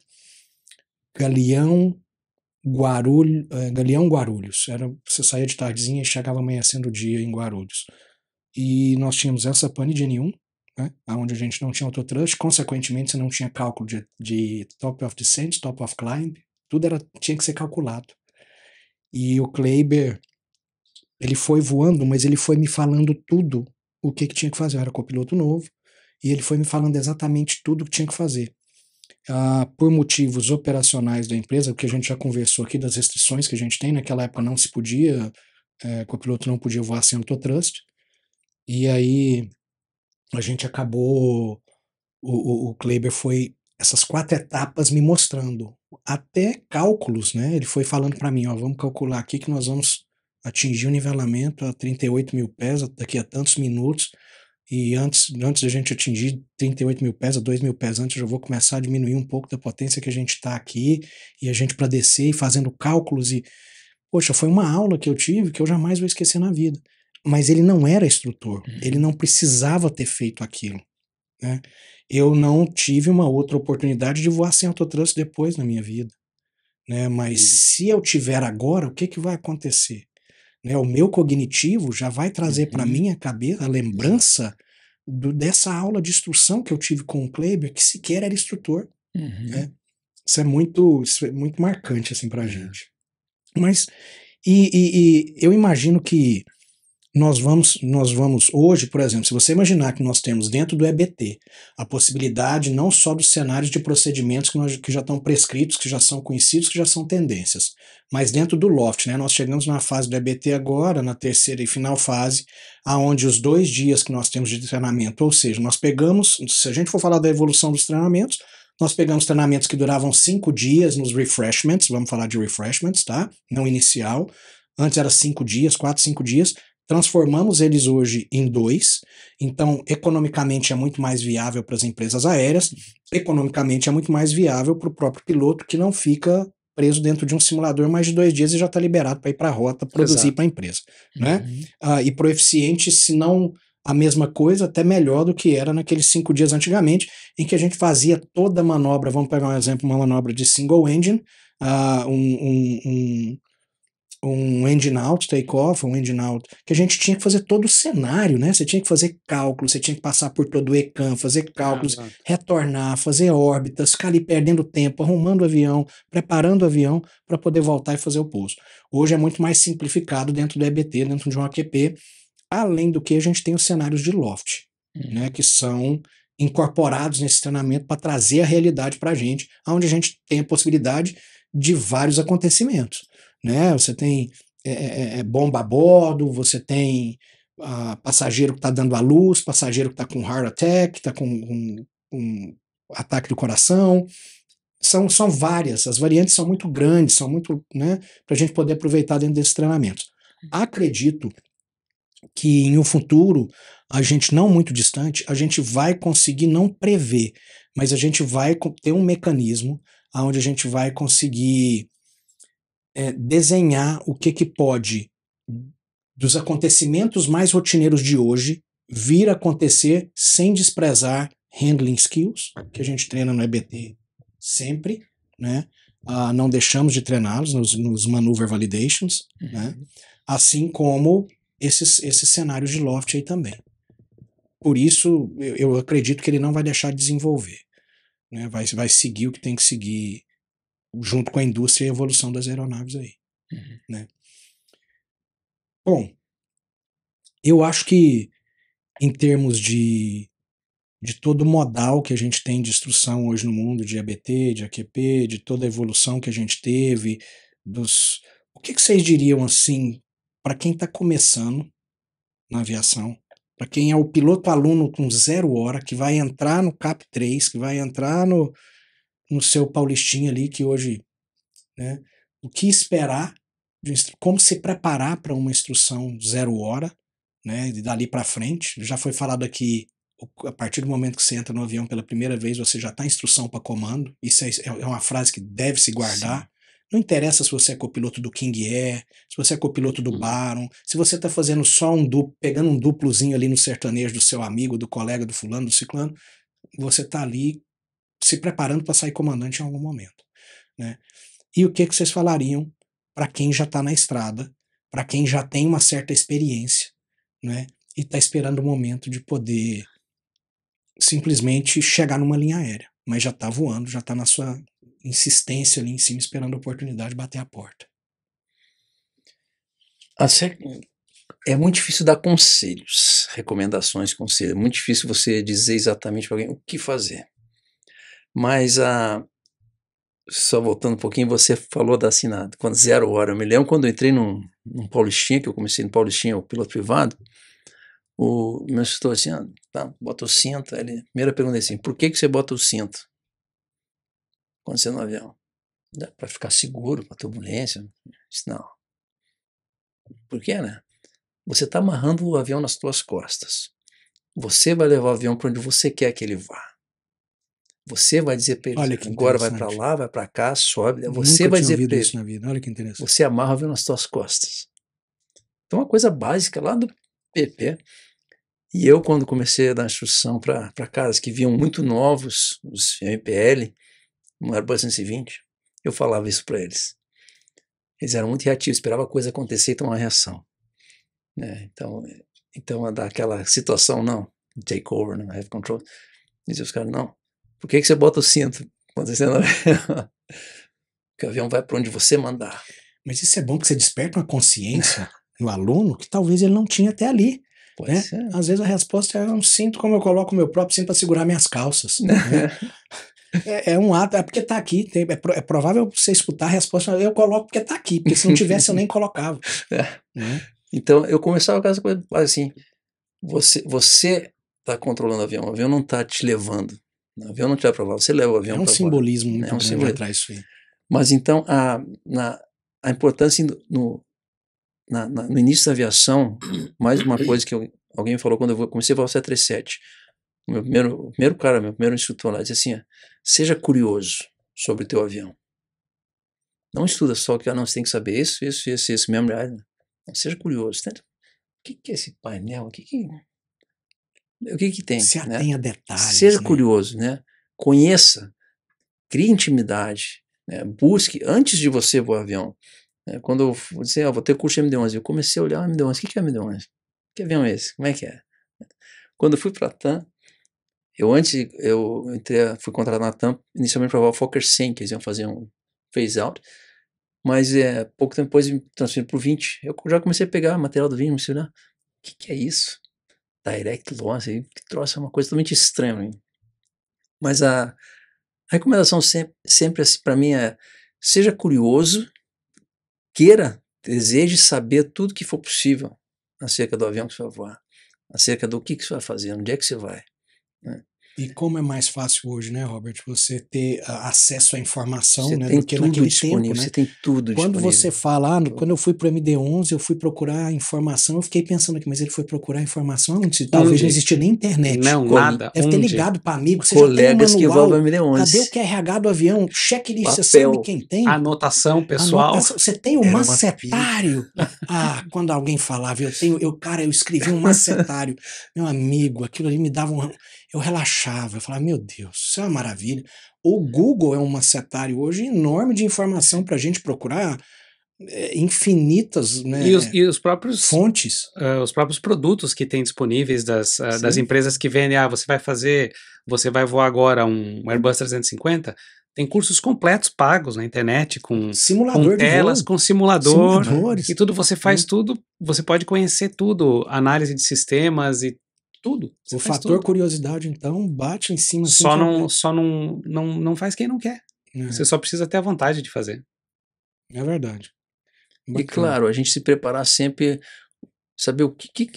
Galeão, Guarulhos. Você saía de tardezinha e chegava amanhecendo o dia em Guarulhos. E nós tínhamos essa pane de N1, né, onde a gente não tinha autotrust, consequentemente você não tinha cálculo de top of descent, top of climb, tudo tinha que ser calculado. E o Kleiber Ele foi voando, mas ele foi me falando tudo o que tinha que fazer. Eu era copiloto novo, e ele foi me falando exatamente tudo o que tinha que fazer. Por motivos operacionais da empresa, porque a gente já conversou aqui das restrições que a gente tem, naquela época não se podia, copiloto não podia voar sem autotrust, e aí a gente acabou, o Kleber foi essas 4 etapas me mostrando, até cálculos, né? Ele foi falando para mim, ó, vamos calcular aqui que nós vamos atingir o nivelamento a 38 mil pés daqui a tantos minutos, e antes da gente atingir 38 mil pés, a 2 mil pés antes, eu já vou começar a diminuir um pouco da potência que a gente está aqui, e a gente para descer e fazendo cálculos, e poxa, foi uma aula que eu tive que eu jamais vou esquecer na vida. Mas ele não era instrutor, ele não precisava ter feito aquilo, né? Eu não tive uma outra oportunidade de voar sem autotrust depois na minha vida, né? Mas se eu tiver agora, o que vai acontecer? Né? O meu cognitivo já vai trazer para minha cabeça a lembrança dessa aula de instrução que eu tive com o Kleber, que sequer era instrutor, né? Isso é muito marcante assim pra gente. Mas eu imagino que nós vamos hoje, por exemplo, se você imaginar que nós temos dentro do EBT a possibilidade não só dos cenários de procedimentos que já estão prescritos, que já são conhecidos, que já são tendências, mas dentro do LOFT, né, nós chegamos na fase do EBT agora, na terceira e final fase, aonde os 2 dias que nós temos de treinamento, ou seja, nós pegamos, se a gente for falar da evolução dos treinamentos, nós pegamos treinamentos que duravam 5 dias nos refreshments, vamos falar de refreshments, tá? Não inicial. Antes era 5 dias, 4, 5 dias. Transformamos eles hoje em 2, então economicamente é muito mais viável para as empresas aéreas, economicamente é muito mais viável para o próprio piloto, que não fica preso dentro de um simulador mais de 2 dias e já está liberado para ir para a rota, produzir para a empresa, né? E pro eficiente, se não a mesma coisa, até melhor do que era naqueles 5 dias antigamente, em que a gente fazia toda a manobra, vamos pegar um exemplo, uma manobra de single engine, um engine out, take-off, um engine out, que a gente tinha que fazer todo o cenário, né? Você tinha que fazer cálculos, você tinha que passar por todo o ECAM, fazer cálculos, retornar, fazer órbitas, ficar ali perdendo tempo, arrumando o avião, preparando o avião para poder voltar e fazer o pouso. Hoje é muito mais simplificado dentro do EBT, dentro de um AQP, além do que a gente tem os cenários de LOFT, né? Que são incorporados nesse treinamento para trazer a realidade para a gente, onde a gente tem a possibilidade de vários acontecimentos. Né? Você tem bomba a bordo, você tem passageiro que está dando à luz, passageiro que está com heart attack, está com ataque do coração. São várias, as variantes são muito grandes, são muito, né, para a gente poder aproveitar dentro desses treinamentos. Acredito que em um futuro, a gente não muito distante, a gente vai conseguir não prever, mas a gente vai ter um mecanismo onde a gente vai conseguir desenhar o que pode, dos acontecimentos mais rotineiros de hoje, vir a acontecer sem desprezar handling skills, que a gente treina no EBT sempre, né? Não deixamos de treiná-los nos maneuver validations, né? Assim como esses cenários de LOFT aí também. Por isso, eu acredito que ele não vai deixar de desenvolver, né? Vai seguir o que tem que seguir junto com a indústria e a evolução das aeronaves aí, né? Bom, eu acho que em termos de todo o modal que a gente tem de instrução hoje no mundo, de ABT, de AQP, de toda a evolução que a gente teve, o que vocês diriam assim, para quem está começando na aviação, para quem é o piloto aluno com 0 hora, que vai entrar no CAP 3, que vai entrar no seu Paulistinha ali, que hoje, né, o que esperar, como se preparar para uma instrução 0 hora, né, e dali para frente. Já foi falado aqui, a partir do momento que você entra no avião pela primeira vez, você já está em instrução para comando. Isso é uma frase que deve se guardar. Sim. Não interessa se você é copiloto do King Air, se você é copiloto do Baron, se você está fazendo só pegando um duplozinho ali no sertanejo do seu amigo, do colega, do fulano, do ciclano, você está ali se preparando para sair comandante em algum momento, né? E o que vocês falariam para quem já está na estrada, para quem já tem uma certa experiência, né? E está esperando o momento de poder simplesmente chegar numa linha aérea, mas já está voando, já está na sua insistência ali em cima, esperando a oportunidade de bater a porta. É muito difícil dar conselhos, recomendações, conselhos. É muito difícil você dizer exatamente para alguém o que fazer. Mas, só voltando um pouquinho, você falou da assinada, quando 0 hora. Eu me lembro quando eu entrei num Paulistinha, que eu comecei no Paulistinha, o piloto privado, o meu instrutor assim, tá, bota o cinto. Ele, primeira pergunta é assim, por que você bota o cinto quando você é no avião? Para ficar seguro, para turbulência. Eu disse, não. Por quê, né? Você está amarrando o avião nas suas costas. Você vai levar o avião para onde você quer que ele vá. Você vai dizer para ele, Olha que agora vai interessante. para lá, vai para cá, sobe. Você Nunca vai tinha dizer ouvido para isso ele, na vida. Olha que interessante. você amarra o avião nas suas costas. Então, uma coisa básica lá do PP. E eu, quando comecei a dar instrução para caras que vinham muito novos, os MPL, no Airbus 120, eu falava isso para eles. Eles eram muito reativos, esperava a coisa acontecer e tomar uma reação. Né? Então, daquela situação, não, takeover, não, have control. Dizia os caras, não, por que você bota o cinto quando você não... Porque o avião vai para onde você mandar. Mas isso é bom que você desperta uma consciência no aluno que talvez ele não tinha até ali. Né? Às vezes a resposta é um cinto como eu coloco o meu próprio cinto para segurar minhas calças. Né? É um ato, é porque tá aqui, é provável você escutar a resposta, eu coloco porque tá aqui, porque se não tivesse eu nem colocava. Né? Então eu começava com essa coisa assim, você tá controlando o avião não tá te levando, o avião não te leva para lá, você leva o avião para lá. É um simbolismo muito grande simbolismo atrás disso aí. Mas então a importância no início da aviação, mais uma coisa que alguém me falou quando eu comecei a voar o 737, meu primeiro instrutor lá, disse assim, seja curioso sobre o teu avião. Não estuda só que não, você tem que saber isso mesmo. Não, seja curioso. O que é esse painel? O que tem? Se atenha a detalhes. Seja curioso, né? Conheça, crie intimidade, né? Busque, antes de você voar avião. Quando eu disse, vou ter curso de MD-11, eu comecei a olhar o MD-11. O que é MD-11? Que avião é esse? Como é que é? Quando eu fui para a TAM, fui contratado na TAM inicialmente para voar o Fokker 100, que eles iam fazer um phase-out, mas pouco tempo depois me transferiram para o 20. Eu já comecei a pegar material do 20, comecei a olhar, o que é isso? Direct Loss, que troço, é uma coisa totalmente estranha. Hein? Mas a recomendação sempre assim, para mim seja curioso, deseje saber tudo que for possível acerca do avião que você vai voar, acerca do que você vai fazer, onde é que você vai. Né? E como é mais fácil hoje, né, Robert, você ter acesso à informação, você né, tem do que tudo naquele disponível, tempo, né? Você tem tudo quando disponível. Você fala, quando eu fui pro MD-11, eu fui procurar informação, eu fiquei pensando aqui, mas ele foi procurar informação onde? Talvez não existia nem internet. Não, nada. Deve ter ligado para amigo, você colegas já tem um manual, que voam MD-11. cadê o QRH do avião? Checklist, você sabe quem tem? Anotação pessoal. Você tem um macetário? Quando alguém falava, eu escrevi um macetário. Meu amigo, aquilo ali me dava eu relaxava, eu falava, meu Deus, isso é uma maravilha. O Google é um macetário hoje enorme de informação para a gente procurar infinitas, né, e os próprios fontes. Os próprios produtos que tem disponíveis das empresas que vendem, você vai voar agora um Airbus 350, tem cursos completos pagos na internet, com telas, com simuladores, e tudo, você faz tudo, você pode conhecer tudo, análise de sistemas e tudo. O fator curiosidade, então, bate em cima. Só não faz quem não quer. Você só precisa ter a vontade de fazer. É verdade. Bacana. E claro, a gente se preparar sempre, saber o que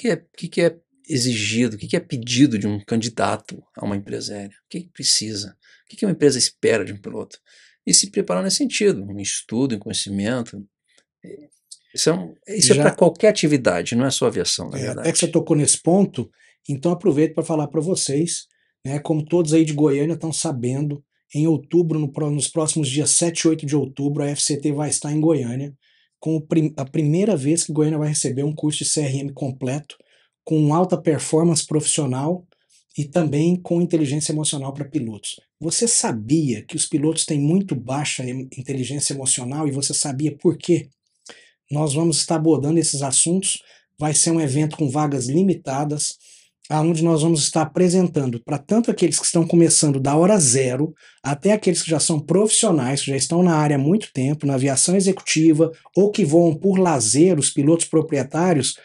é exigido, o que é pedido de um candidato a uma empresa aérea, o que precisa, o que uma empresa espera de um piloto. E se preparar nesse sentido, um estudo, um conhecimento. Isso é para qualquer atividade, não é só aviação, na verdade. Até que você tocou nesse ponto, então aproveito para falar para vocês, né, como todos aí de Goiânia estão sabendo, em outubro, nos próximos dias 7 e 8 de outubro, a FCT vai estar em Goiânia, com a primeira vez que Goiânia vai receber um curso de CRM completo, com alta performance profissional e também com inteligência emocional para pilotos. Você sabia que os pilotos têm muito baixa inteligência emocional e você sabia por quê? Nós vamos estar abordando esses assuntos, vai ser um evento com vagas limitadas, onde nós vamos estar apresentando para tanto aqueles que estão começando da hora zero, até aqueles que já são profissionais, que já estão na área há muito tempo, na aviação executiva, ou que voam por lazer, os pilotos proprietários,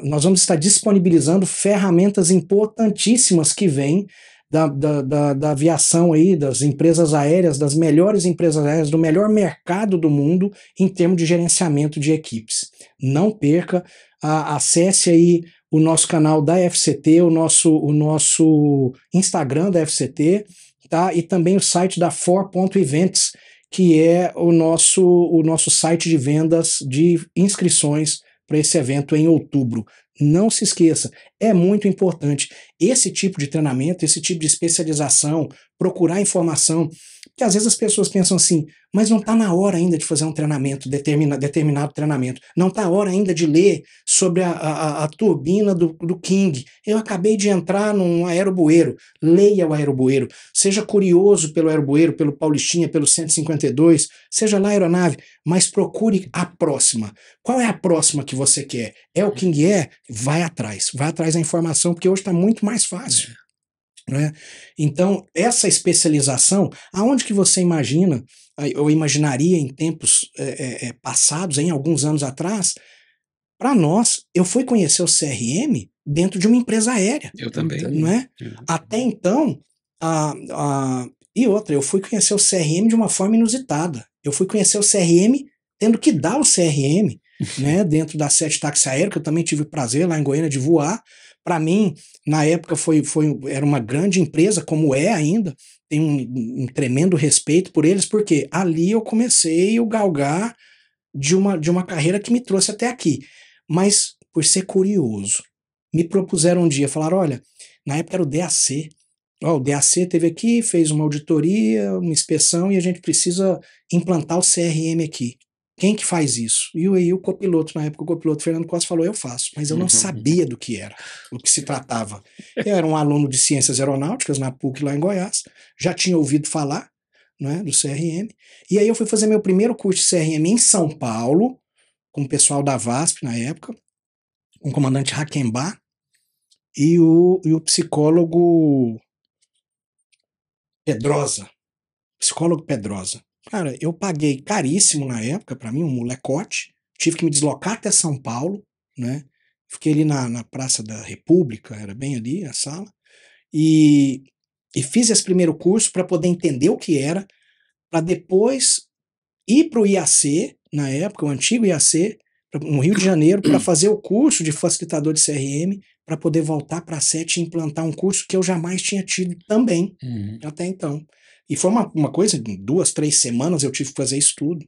nós vamos estar disponibilizando ferramentas importantíssimas que vêm da aviação aí, das empresas aéreas, das melhores empresas aéreas, do melhor mercado do mundo em termos de gerenciamento de equipes. Não perca, acesse aí o nosso canal da FCT, o nosso Instagram da FCT, tá? E também o site da 4.events, que é o nosso site de vendas de inscrições para esse evento em outubro. Não se esqueça, é muito importante esse tipo de treinamento, esse tipo de especialização, procurar informação, porque às vezes as pessoas pensam assim, mas não está na hora ainda de fazer um treinamento, determinado treinamento, não está na hora ainda de ler sobre a turbina do King, eu acabei de entrar num aerobueiro, leia o aerobueiro, seja curioso pelo aerobueiro, pelo Paulistinha, pelo 152, seja lá a aeronave, mas procure a próxima. Qual é a próxima que você quer? É o King Air? Vai atrás da informação, porque hoje está muito mais fácil. Né? Então, essa especialização, aonde que você imagina, ou imaginaria em tempos passados, em alguns anos atrás, para nós, eu fui conhecer o CRM dentro de uma empresa aérea. Eu também. Não é? Até então, e outra, eu fui conhecer o CRM de uma forma inusitada. Eu fui conhecer o CRM tendo que dar o CRM, né, dentro da Sete Táxi Aéreo, que eu também tive o prazer lá em Goiânia de voar. Para mim, na época, era uma grande empresa, como é ainda, tenho um tremendo respeito por eles, porque ali eu comecei o galgar de uma carreira que me trouxe até aqui. Mas, por ser curioso, me propuseram um dia, falaram, olha, na época era o DAC, o DAC teve aqui, fez uma auditoria, uma inspeção, e a gente precisa implantar o CRM aqui. Quem que faz isso? E aí o copiloto, na época o copiloto Fernando Costa falou, eu faço, mas eu não sabia do que era, do que se tratava. Eu era um aluno de ciências aeronáuticas na PUC lá em Goiás, já tinha ouvido falar, né, do CRM, e aí eu fui fazer meu primeiro curso de CRM em São Paulo, com o pessoal da VASP na época, com o comandante Hakenbach e o psicólogo Pedrosa. Psicólogo Pedrosa. Cara, eu paguei caríssimo na época, para mim, um molecote. Tive que me deslocar até São Paulo, né? Fiquei ali na Praça da República, era bem ali a sala. E fiz esse primeiro curso para poder entender o que era, para depois ir para o IAC, na época, o antigo IAC, no Rio de Janeiro, para fazer o curso de facilitador de CRM, para poder voltar para a SET e implantar um curso que eu jamais tinha tido também, até então. E foi uma coisa, de 2, 3 semanas eu tive que fazer isso tudo.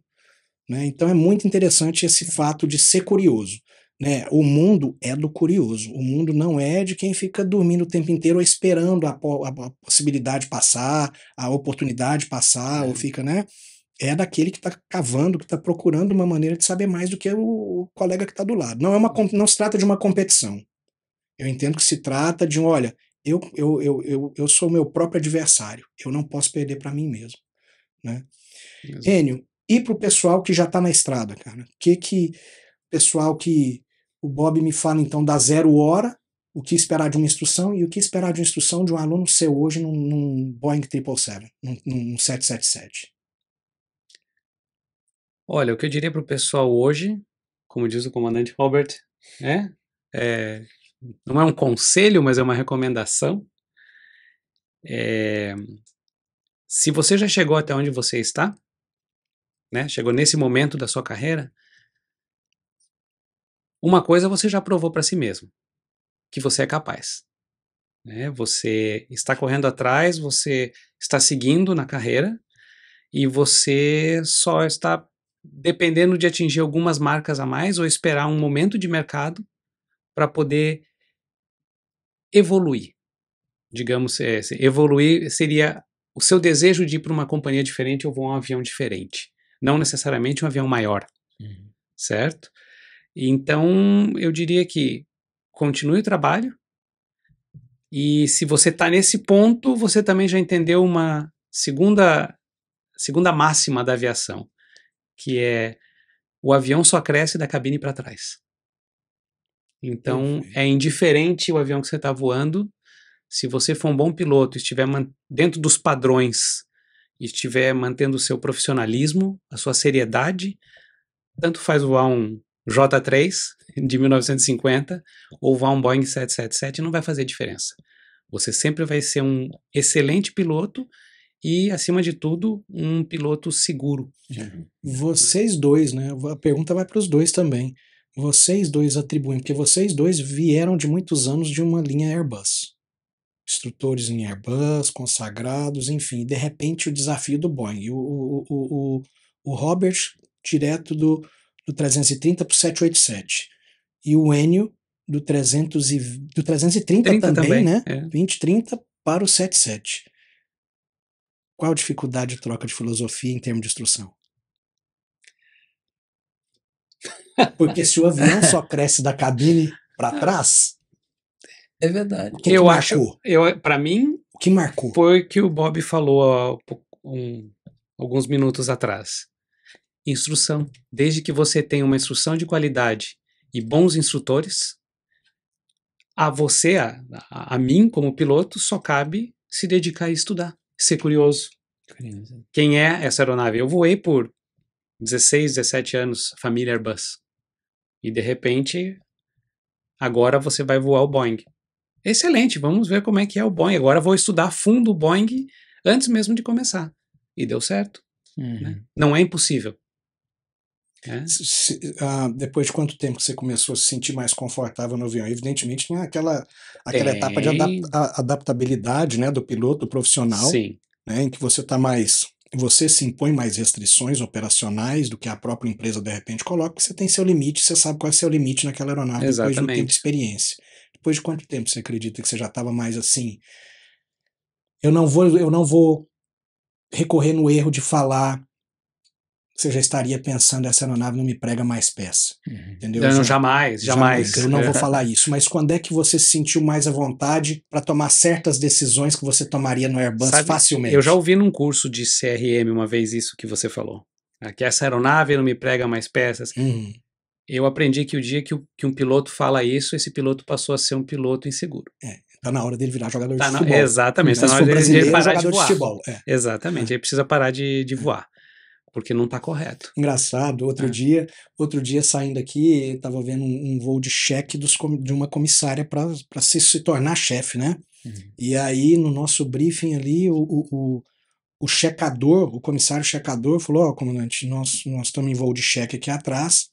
Né? Então é muito interessante esse fato de ser curioso. Né? O mundo é do curioso. O mundo não é de quem fica dormindo o tempo inteiro ou esperando a possibilidade passar, a oportunidade passar, ou fica, né? É daquele que está cavando, que está procurando uma maneira de saber mais do que o colega que está do lado. Não se trata de uma competição. Eu entendo que se trata de olha, eu sou o meu próprio adversário, eu não posso perder para mim mesmo. Né? Enio, e para o pessoal que já está na estrada, cara? Pessoal que o Bob me fala então da 0 hora, o que esperar de uma instrução e o que esperar de uma instrução de um aluno seu hoje num Boeing 777, num 777? Olha, o que eu diria para o pessoal hoje, como diz o comandante Robert, não é um conselho, mas é uma recomendação. Se você já chegou até onde você está, né, chegou nesse momento da sua carreira, uma coisa você já provou para si mesmo, que você é capaz. Né? Você está correndo atrás, você está seguindo na carreira e você só está dependendo de atingir algumas marcas a mais ou esperar um momento de mercado para poder evoluir. Digamos, evoluir seria o seu desejo de ir para uma companhia diferente ou voar um avião diferente. Não necessariamente um avião maior, certo? Então, eu diria que continue o trabalho e se você está nesse ponto, você também já entendeu uma segunda máxima da aviação, que é o avião só cresce da cabine para trás. Então, é indiferente o avião que você está voando, se você for um bom piloto, estiver dentro dos padrões e estiver mantendo o seu profissionalismo, a sua seriedade, tanto faz voar um J3 de 1950 ou voar um Boeing 777 não vai fazer diferença. Você sempre vai ser um excelente piloto e, acima de tudo, um piloto seguro. Vocês dois, né? A pergunta vai para os dois também. Vocês dois atribuem, porque vocês dois vieram de muitos anos de uma linha Airbus. Instrutores em Airbus, consagrados, enfim. De repente, o desafio do Boeing. O Robert, direto do 330 para o 787. E o Enio, do 330 também, né? 2030 para o 77. Qual a dificuldade de troca de filosofia em termos de instrução? Porque se o avião só cresce da cabine para trás... É verdade. O que marcou? Para mim, o que marcou? Foi o que o Bob falou alguns minutos atrás. Instrução. Desde que você tenha uma instrução de qualidade e bons instrutores, a você, a mim como piloto, só cabe se dedicar a estudar, ser curioso. Quem é essa aeronave? Eu voei por 16, 17 anos, família Airbus. E de repente, agora você vai voar o Boeing. Excelente, vamos ver como é que é o Boeing. Agora vou estudar a fundo o Boeing antes mesmo de começar. E deu certo. Né? Não é impossível. Depois de quanto tempo você começou a se sentir mais confortável no avião? Evidentemente tem aquela etapa de adaptabilidade, né, do piloto, do profissional. Sim. Né, em que você se impõe mais restrições operacionais do que a própria empresa de repente coloca, porque você tem seu limite, você sabe qual é o seu limite naquela aeronave. Exatamente. Depois de um tempo de experiência. Depois de quanto tempo você acredita que você já estava mais assim? Eu não vou recorrer no erro de falar. Você já estaria pensando, essa aeronave não me prega mais peça. Entendeu? Não, jamais. Eu não vou falar isso. Mas quando é que você se sentiu mais à vontade para tomar certas decisões que você tomaria no Airbus facilmente? Eu já ouvi num curso de CRM uma vez isso que você falou. Que essa aeronave não me prega mais peças. Eu aprendi que o dia que um piloto fala isso, esse piloto passou a ser um piloto inseguro. Tá na hora dele virar jogador de futebol. Exatamente. Tá na hora dele parar de voar. Exatamente. Ele precisa parar de voar. Porque não tá correto. Engraçado, outro dia saindo aqui, estava vendo um voo de cheque de uma comissária para se tornar chefe, né? E aí, no nosso briefing ali, o checador, o comissário checador falou, comandante, nós estamos em voo de cheque aqui atrás,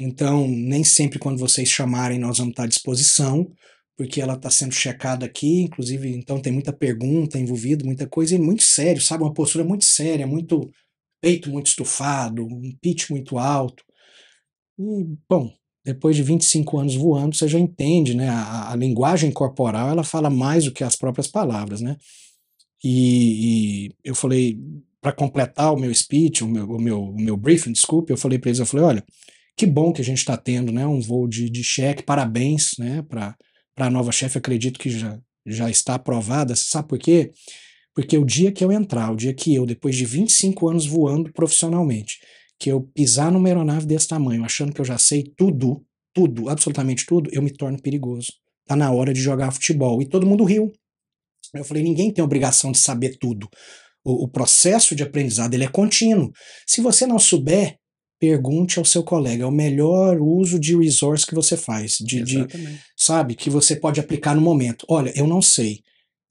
então nem sempre quando vocês chamarem nós vamos estar à disposição, porque ela está sendo checada aqui, inclusive, então tem muita pergunta envolvida, muita coisa, e muito sério, sabe? Uma postura muito séria, peito muito estufado, um pitch muito alto. E, bom, depois de 25 anos voando, você já entende, né? A linguagem corporal, ela fala mais do que as próprias palavras, né? E eu falei, para completar o meu speech, o meu briefing, desculpe, eu falei para eles, olha, que bom que a gente está tendo, né, um voo de cheque, parabéns, né, para a nova chefe, acredito que já está aprovada. Você sabe por quê? Porque o dia que eu entrar, o dia que eu, depois de 25 anos voando profissionalmente, que eu pisar numa aeronave desse tamanho, achando que eu já sei tudo, absolutamente tudo, eu me torno perigoso. Tá na hora de jogar futebol. E todo mundo riu. Eu falei, ninguém tem obrigação de saber tudo. O processo de aprendizado, ele é contínuo. Se você não souber, pergunte ao seu colega. É o melhor uso de resource que você faz. Sabe, que você pode aplicar no momento. Olha, eu não sei.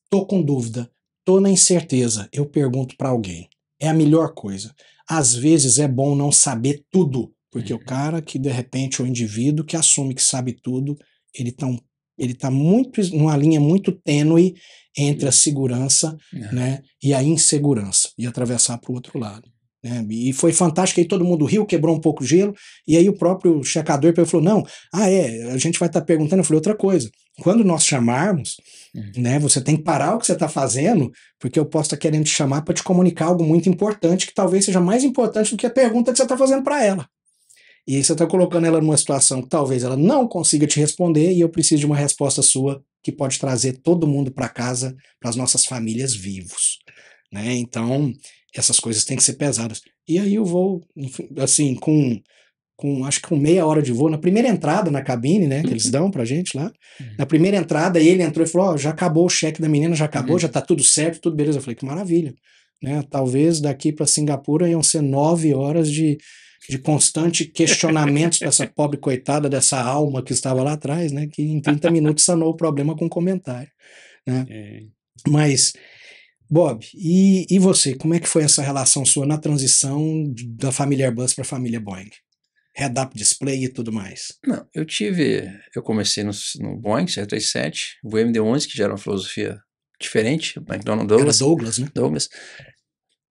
Tô com dúvida. Tô na incerteza, eu pergunto para alguém. É a melhor coisa. Às vezes é bom não saber tudo, porque o cara que de repente, o indivíduo que assume que sabe tudo, ele tá muito numa linha muito tênue entre a segurança, né, e a insegurança, e atravessar para o outro lado. Né? E foi fantástico, aí todo mundo riu, quebrou um pouco o gelo, e aí o próprio checador falou, não, a gente vai estar perguntando. Eu falei, outra coisa, quando nós chamarmos, né, você tem que parar o que você está fazendo, porque eu posso estar querendo te chamar para te comunicar algo muito importante, que talvez seja mais importante do que a pergunta que você está fazendo para ela. E aí você está colocando ela numa situação que talvez ela não consiga te responder, e eu preciso de uma resposta sua que pode trazer todo mundo para casa, para as nossas famílias vivos. Né? Então, essas coisas têm que ser pesadas. E aí eu vou, assim, acho que com meia hora de voo, na primeira entrada na cabine, né, que eles dão pra gente lá, na primeira entrada ele entrou e falou, já acabou o cheque da menina, já acabou, já tá tudo certo, tudo beleza. Eu falei, que maravilha. Né? Talvez daqui para Singapura iam ser 9 horas de de constante questionamentos dessa pobre coitada, dessa alma que estava lá atrás, né? Que em 30 minutos sanou o problema com um comentário, né? Mas, Bob, e você? Como é que foi essa relação sua na transição da família Airbus para a família Boeing? Head-up display e tudo mais. Não, eu comecei no Boeing 737, o MD-11, que já era uma filosofia diferente, McDonnell Douglas. Era Douglas, né? Douglas.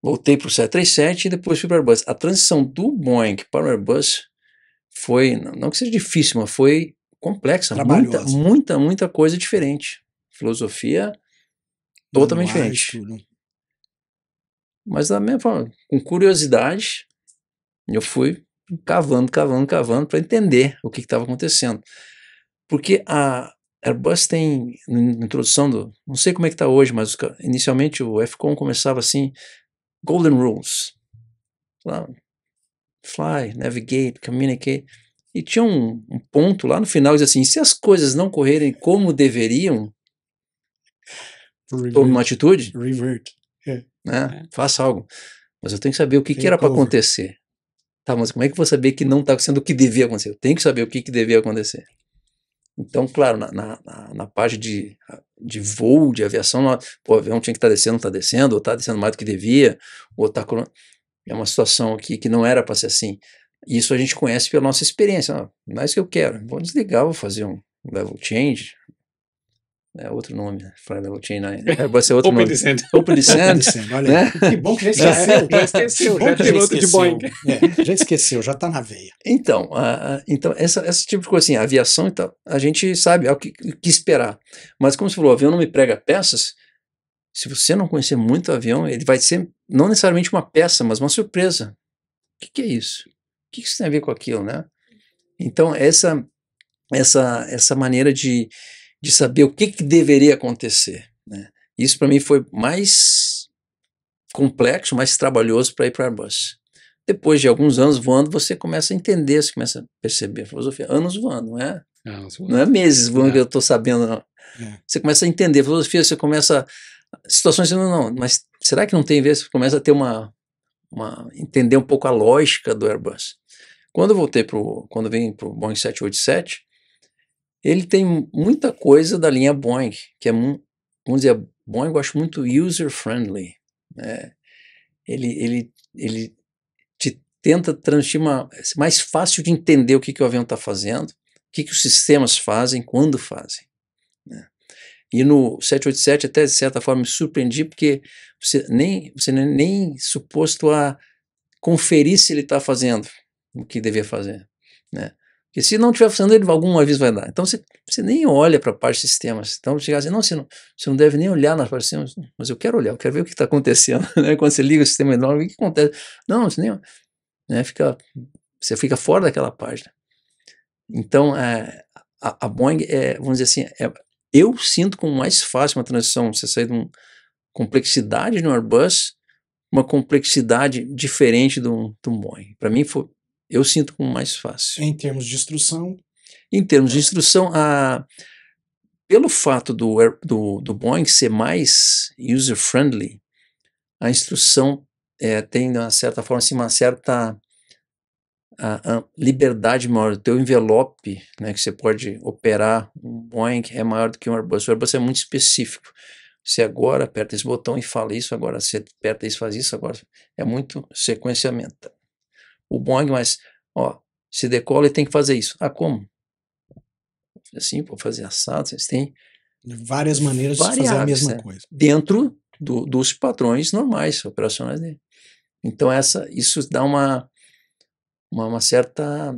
Voltei para o 737 e depois fui para o Airbus. A transição do Boeing para o Airbus foi, não que seja difícil, mas foi complexa. Muita coisa diferente. Filosofia totalmente diferente. Tudo. Mas da mesma forma, com curiosidade, eu fui cavando para entender o que estava acontecendo. Porque a Airbus tem, na introdução não sei como é que está hoje, mas inicialmente o FCOM começava assim, Golden Rules. Fly, navigate, communicate. E tinha um ponto lá no final, diz assim, se as coisas não correrem como deveriam, tome uma atitude, né? Faça algo. Mas eu tenho que saber o que era para acontecer. Tá, mas como é que eu vou saber que não está acontecendo o que devia acontecer? Eu tenho que saber o que devia acontecer. Então, claro, na parte de voo, de aviação, o avião tinha que estar descendo, não está descendo, ou está descendo mais do que devia, ou está... É uma situação aqui que não era para ser assim. Isso a gente conhece pela nossa experiência. Não é isso que eu quero. Vou desligar, vou fazer um level change. É outro nome, Fly Level Change, né? Vai ser outro nome. Open Descent. Olha, né? Que bom que já esqueceu. Já é piloto de Boeing. Já esqueceu, já está na veia. Então, esse tipo de coisa assim, a aviação, então, a gente sabe o que esperar. Mas como você falou, o avião não me prega peças. Se você não conhecer muito o avião, ele vai ser não necessariamente uma peça, mas uma surpresa. O que é isso? O que isso tem a ver com aquilo, né? Então, essa maneira de saber o que deveria acontecer, né? Isso para mim foi mais complexo, mais trabalhoso para ir para a Airbus. Depois de alguns anos voando, você começa a entender, você começa a perceber a filosofia. Anos voando, não é meses voando que eu estou sabendo, não. Você começa a entender a filosofia, você começa... Situações não, mas será que não tem vez? Você começa a ter entender um pouco a lógica do Airbus. Quando eu vim para o Boeing 787, ele tem muita coisa da linha Boeing, que é, vamos dizer, Boeing eu acho muito user-friendly, né? Ele te tenta transmitir mais fácil de entender o que o avião está fazendo, o que os sistemas fazem, quando fazem, né? E no 787 até de certa forma me surpreendi, porque você nem suposto a conferir se ele está fazendo o que devia fazer, né? Porque se não estiver fazendo, ele alguma vez vai dar. Então você nem olha para a parte de sistemas. Então você assim, não, você não deve nem olhar nas partes de sistemas, mas eu quero olhar, eu quero ver o que está acontecendo, né? Quando você liga o sistema enorme, o que acontece? Não, você nem, né? Você fica fora daquela página. Então a Boeing vamos dizer assim, eu sinto como mais fácil uma transição, você sair de uma complexidade no Airbus, uma complexidade diferente de um Boeing. Para mim, eu sinto como mais fácil. Em termos de instrução? Em termos de instrução, pelo fato do Boeing ser mais user-friendly, a instrução tem, de uma certa forma, assim, uma certa a liberdade maior. O teu envelope, né, que você pode operar um Boeing é maior do que um Airbus. O Airbus é muito específico. Você agora aperta esse botão e fala isso, agora você aperta isso, faz isso, agora é muito sequenciamento. O Boeing, mas, se decola e tem que fazer isso. Como? Assim, para fazer assado, vocês têm várias maneiras de fazer a mesma coisa. Dentro dos padrões normais, operacionais dele. Então, isso dá uma certa...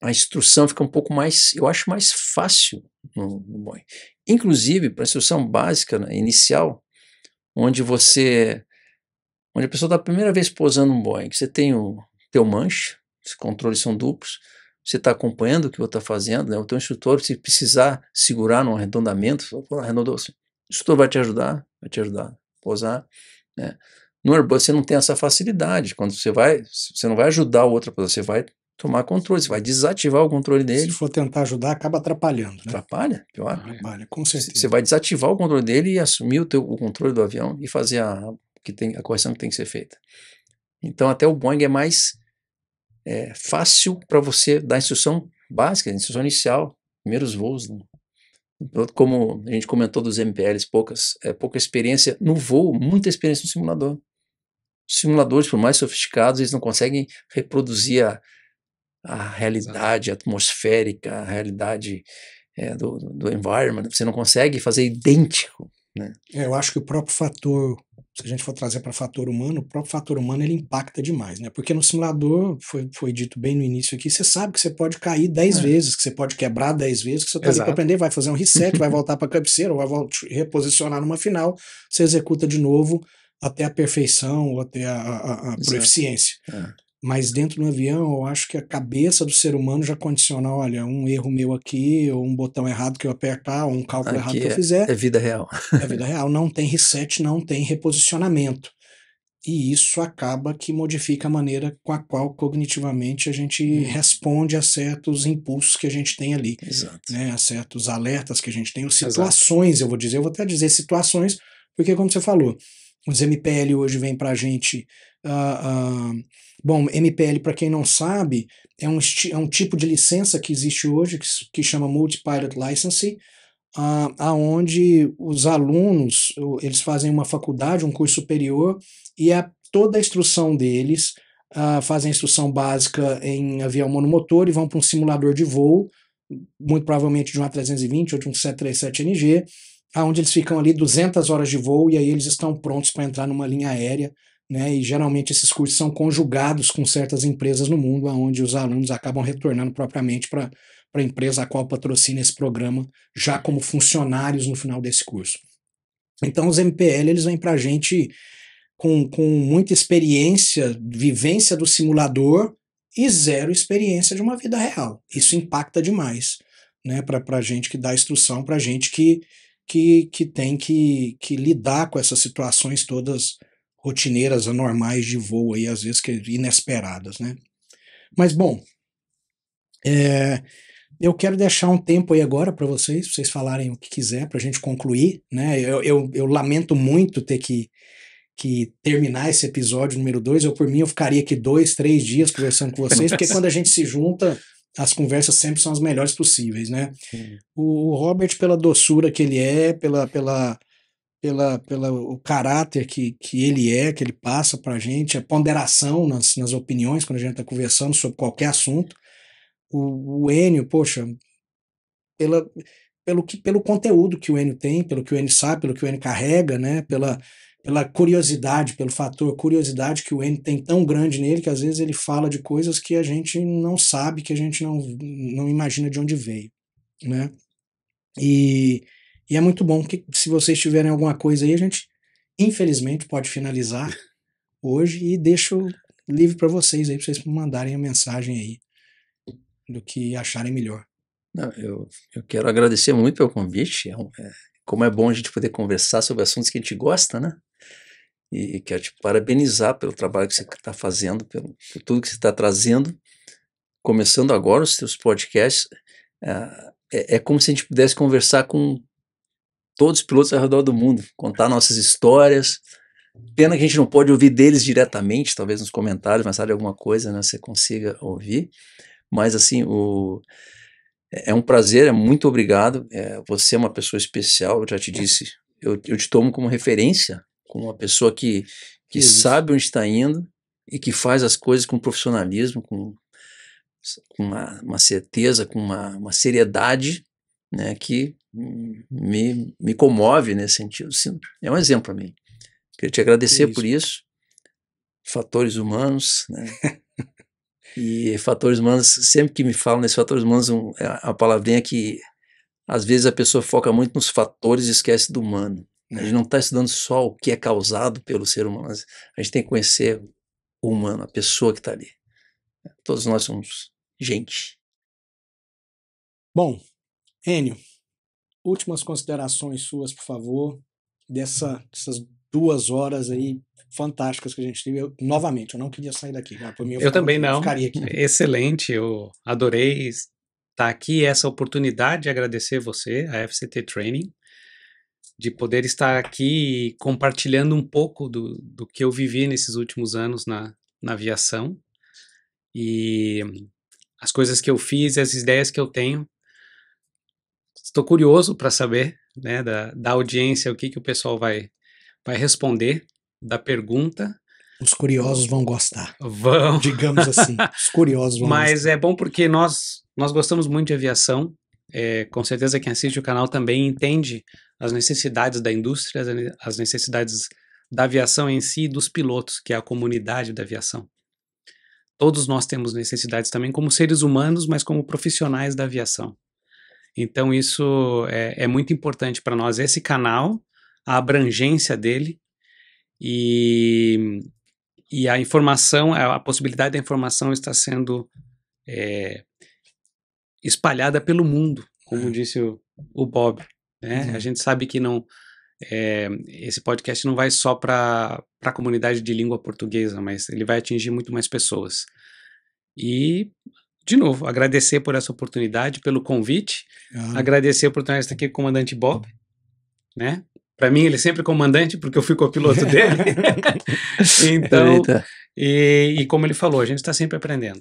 A instrução fica um pouco mais, eu acho, mais fácil no Boeing. Inclusive, para a instrução básica, né, inicial, onde a pessoa está a primeira vez pousando um Boeing, você tem o teu manche, os controles são duplos, você está acompanhando o que o outro está fazendo, né? O teu instrutor, se precisar segurar num arredondamento, arredondou, o instrutor vai te ajudar a pousar, né? No Airbus você não tem essa facilidade. Quando você não vai ajudar o outro, você vai tomar controle, você vai desativar o controle dele. Se for tentar ajudar, acaba atrapalhando, né? Atrapalha, pior. Atrapalha, com certeza. Você vai desativar o controle dele e assumir o controle do avião e fazer a correção que tem que ser feita. Então até o Boeing é mais fácil para você dar instrução básica, instrução inicial, primeiros voos, né? Como a gente comentou dos MPLs, pouca experiência no voo, muita experiência no simulador. Os simuladores, por mais sofisticados, eles não conseguem reproduzir a realidade atmosférica, a realidade do environment. Você não consegue fazer idêntico, né? Eu acho que o próprio fator, se a gente for trazer para fator humano, o próprio fator humano ele impacta demais, né? Porque no simulador, foi dito bem no início aqui, você sabe que você pode cair 10 vezes, que você pode quebrar 10 vezes, que você está ali para aprender, vai fazer um reset, vai voltar para a cabeceira, ou vai reposicionar numa final, você executa de novo até a perfeição, ou até a proficiência. Mas dentro do avião, eu acho que a cabeça do ser humano já condiciona, olha, um erro meu aqui, ou um botão errado que eu apertar, ou um cálculo errado que eu fizer. É vida real. É vida real, não tem reset, não tem reposicionamento. E isso acaba que modifica a maneira com a qual cognitivamente a gente responde a certos impulsos que a gente tem ali. Exato. Né, a certos alertas que a gente tem, ou situações, eu vou até dizer situações, porque como você falou, os MPL hoje vêm para a gente... Bom, MPL, para quem não sabe, é um tipo de licença que existe hoje, que chama Multi-Pilot License, aonde os alunos, eles fazem uma faculdade, um curso superior, e toda a instrução deles, fazem a instrução básica em avião monomotor e vão para um simulador de voo, muito provavelmente de um A320 ou de um 737NG, onde eles ficam ali 200 horas de voo e aí eles estão prontos para entrar numa linha aérea, né? E geralmente esses cursos são conjugados com certas empresas no mundo, onde os alunos acabam retornando propriamente para a empresa a qual patrocina esse programa, já como funcionários no final desse curso. Então os MPL eles vêm para a gente com muita experiência, vivência do simulador e zero experiência de uma vida real. Isso impacta demais, né? Para a gente que dá instrução, para a gente que tem que lidar com essas situações todas rotineiras, anormais de voo aí, às vezes que inesperadas, né? Mas bom, eu quero deixar um tempo aí agora para vocês falarem o que quiser para a gente concluir, né? Eu lamento muito ter que terminar esse episódio número 2. Por mim eu ficaria aqui 2, 3 dias conversando com vocês, porque quando a gente se junta, as conversas sempre são as melhores possíveis, né? O Robert, pela doçura que ele é, o caráter que ele passa pra gente, a ponderação nas opiniões quando a gente está conversando sobre qualquer assunto. O Enio, poxa, pelo conteúdo que o Enio tem, pelo que o Enio sabe, pelo que o Enio carrega, né, pela curiosidade, pelo fator curiosidade que o Enio tem tão grande nele, que às vezes ele fala de coisas que a gente não sabe, que a gente não imagina de onde veio, né? E é muito bom que, se vocês tiverem alguma coisa aí, a gente, infelizmente, pode finalizar hoje e deixo livre para vocês aí, para vocês mandarem a mensagem aí do que acharem melhor. Não, eu quero agradecer muito pelo convite. Como é bom a gente poder conversar sobre assuntos que a gente gosta, né? E quero te parabenizar pelo trabalho que você está fazendo, por tudo que você está trazendo. Começando agora os seus podcasts, é como se a gente pudesse conversar com todos os pilotos ao redor do mundo, contar nossas histórias. Pena que a gente não pode ouvir deles diretamente, talvez nos comentários, mas sabe alguma coisa, né, você consiga ouvir. Mas assim, é um prazer, muito obrigado. Você é uma pessoa especial, eu já te disse, eu te tomo como referência, como uma pessoa que sabe onde está indo e que faz as coisas com profissionalismo, com uma certeza, com uma seriedade, né, que me comove nesse sentido. Sim, é um exemplo para mim. Queria te agradecer por isso. Fatores humanos, né? E fatores humanos, sempre que me falam nesses fatores humanos, a palavrinha que às vezes a pessoa foca muito nos fatores e esquece do humano. A gente não está estudando só o que é causado pelo ser humano, mas a gente tem que conhecer o humano, a pessoa que está ali. Todos nós somos gente. Bom, Enio, últimas considerações suas, por favor, dessas 2 horas aí fantásticas que a gente teve. Novamente, eu não queria sair daqui. Por mim, eu também não. Ficaria aqui. Excelente, eu adorei estar aqui, essa oportunidade de agradecer você, a FCT Training, de poder estar aqui compartilhando um pouco do que eu vivi nesses últimos anos na aviação. E as coisas que eu fiz e as ideias que eu tenho, estou curioso para saber, né, da audiência, o que o pessoal vai responder da pergunta. Os curiosos vão gostar. Vão. Digamos assim, os curiosos vão Mas gostar. é bom porque nós gostamos muito de aviação. Com certeza quem assiste o canal também entende as necessidades da indústria, as necessidades da aviação em si e dos pilotos, que é a comunidade da aviação. Todos nós temos necessidades também como seres humanos, mas como profissionais da aviação. Então isso é muito importante para nós, esse canal, a abrangência dele e a informação, a possibilidade da informação está sendo espalhada pelo mundo, como disse o Bob. Né? A gente sabe que não, esse podcast não vai só para a comunidade de língua portuguesa, mas ele vai atingir muito mais pessoas. E, de novo, agradecer por essa oportunidade, pelo convite, agradecer a oportunidade de estar aqui com o comandante Bob, né? Para mim, ele é sempre comandante, porque eu fui copiloto dele. Então, e como ele falou, a gente está sempre aprendendo.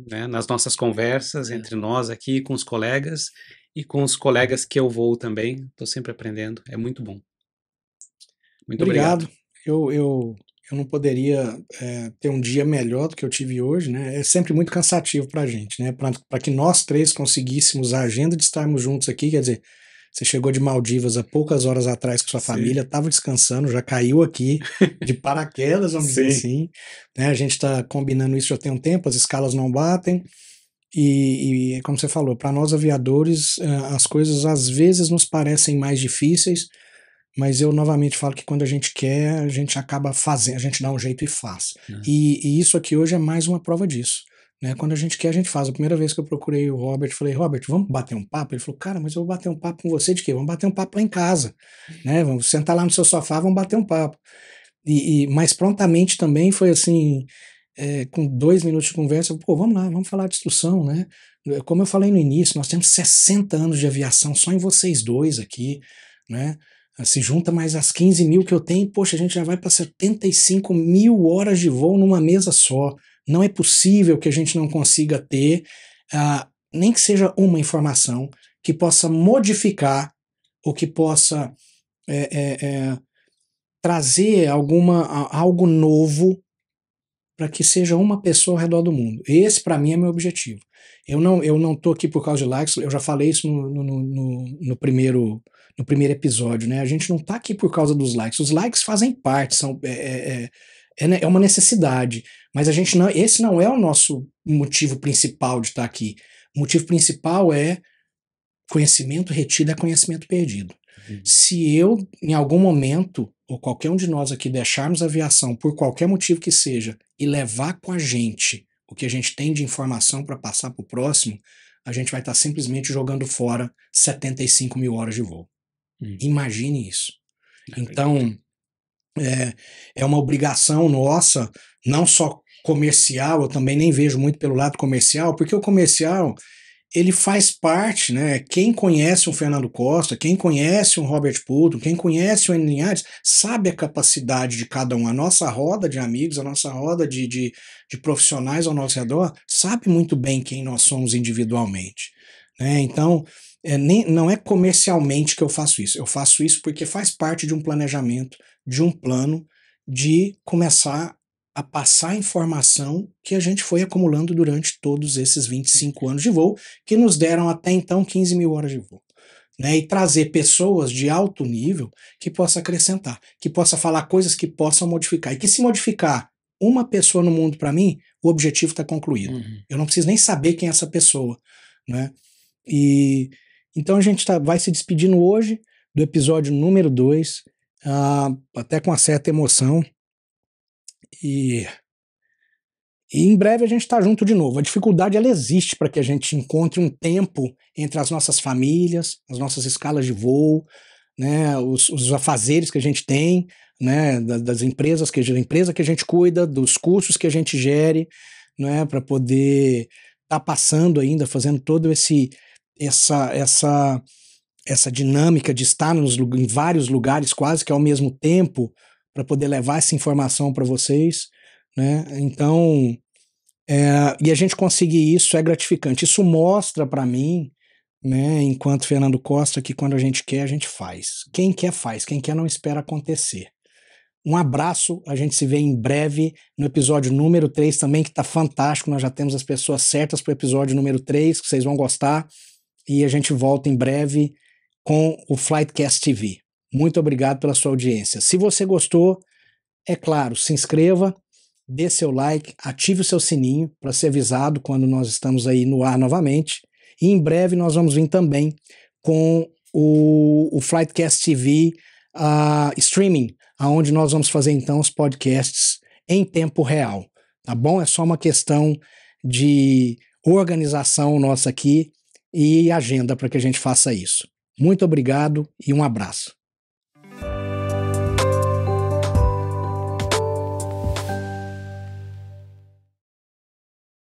Né? Nas nossas conversas, entre nós aqui, com os colegas, e com os colegas que eu vou também, estou sempre aprendendo. É muito bom. Muito obrigado. Eu não poderia ter um dia melhor do que eu tive hoje, né? É sempre muito cansativo para a gente, né? Para que nós três conseguíssemos a agenda de estarmos juntos aqui, quer dizer, você chegou de Maldivas há poucas horas atrás com sua família, estava descansando, já caiu aqui de paraquedas, vamos dizer assim. Né? A gente está combinando isso já tem um tempo, as escalas não batem. E como você falou, para nós aviadores, as coisas às vezes nos parecem mais difíceis, mas eu novamente falo que quando a gente quer, a gente acaba fazendo, a gente dá um jeito e faz. E isso aqui hoje é mais uma prova disso. Né? Quando a gente quer, a gente faz. A primeira vez que eu procurei o Robert, falei, Robert, vamos bater um papo? Ele falou, cara, mas eu vou bater um papo com você de quê? Vamos bater um papo lá em casa. Né? Vamos sentar lá no seu sofá, vamos bater um papo. Mas prontamente também foi assim, com 2 minutos de conversa, pô, vamos lá, vamos falar de instrução, né? Como eu falei no início, nós temos 60 anos de aviação só em vocês dois aqui, né? Se junta mais as 15 mil que eu tenho, poxa, a gente já vai para 75 mil horas de voo numa mesa só. Não é possível que a gente não consiga ter, nem que seja uma informação que possa modificar ou que possa trazer algo novo para que seja uma pessoa ao redor do mundo. Esse, para mim, é meu objetivo. Eu não estou aqui por causa de likes, eu já falei isso no primeiro episódio, né? A gente não está aqui por causa dos likes. Os likes fazem parte, é uma necessidade, mas esse não é o nosso motivo principal de estar aqui. O motivo principal é conhecimento retido é conhecimento perdido. Se eu, em algum momento, ou qualquer um de nós aqui deixarmos a aviação por qualquer motivo que seja e levar com a gente o que a gente tem de informação para passar para o próximo, a gente vai estar simplesmente jogando fora 75 mil horas de voo. Imagine isso. Então, é uma obrigação nossa, não só comercial, eu também nem vejo muito pelo lado comercial, porque o comercial, ele faz parte, né? Quem conhece um Fernando Costa, quem conhece um Robert Poulton, quem conhece o Enio Linhares, sabe a capacidade de cada um. A nossa roda de amigos, a nossa roda de profissionais ao nosso redor, sabe muito bem quem nós somos individualmente. Né? Então, não é comercialmente que eu faço isso porque faz parte de um planejamento, de um plano de começar a passar a informação que a gente foi acumulando durante todos esses 25 anos de voo, que nos deram até então 15 mil horas de voo. Né? E trazer pessoas de alto nível que possa acrescentar, que possa falar coisas que possam modificar. E que se modificar uma pessoa no mundo para mim, o objetivo está concluído. Eu não preciso nem saber quem é essa pessoa. Né? E então a gente vai se despedindo hoje do episódio número 2, até com uma certa emoção. E em breve a gente está junto de novo. A dificuldade ela existe para que a gente encontre um tempo entre as nossas famílias, as nossas escalas de voo, né, os afazeres que a gente tem, né, das empresas a empresa que a gente cuida, dos cursos que a gente gere, né, para poder estar passando ainda, fazendo todo essa dinâmica de estar em vários lugares quase que ao mesmo tempo, para poder levar essa informação para vocês, né? Então, E a gente conseguir isso é gratificante. Isso mostra para mim, né, enquanto Fernando Costa, que quando a gente quer, a gente faz. Quem quer, faz. Quem quer, não espera acontecer. Um abraço, a gente se vê em breve no episódio número 3 também, que tá fantástico. Nós já temos as pessoas certas pro episódio número 3, que vocês vão gostar. E a gente volta em breve com o Flightcast TV. Muito obrigado pela sua audiência. Se você gostou, é claro, se inscreva, dê seu like, ative o seu sininho para ser avisado quando nós estamos aí no ar novamente. E em breve nós vamos vir também com o Flightcast TV streaming, aonde nós vamos fazer então os podcasts em tempo real, tá bom? É só uma questão de organização nossa aqui e agenda para que a gente faça isso. Muito obrigado e um abraço.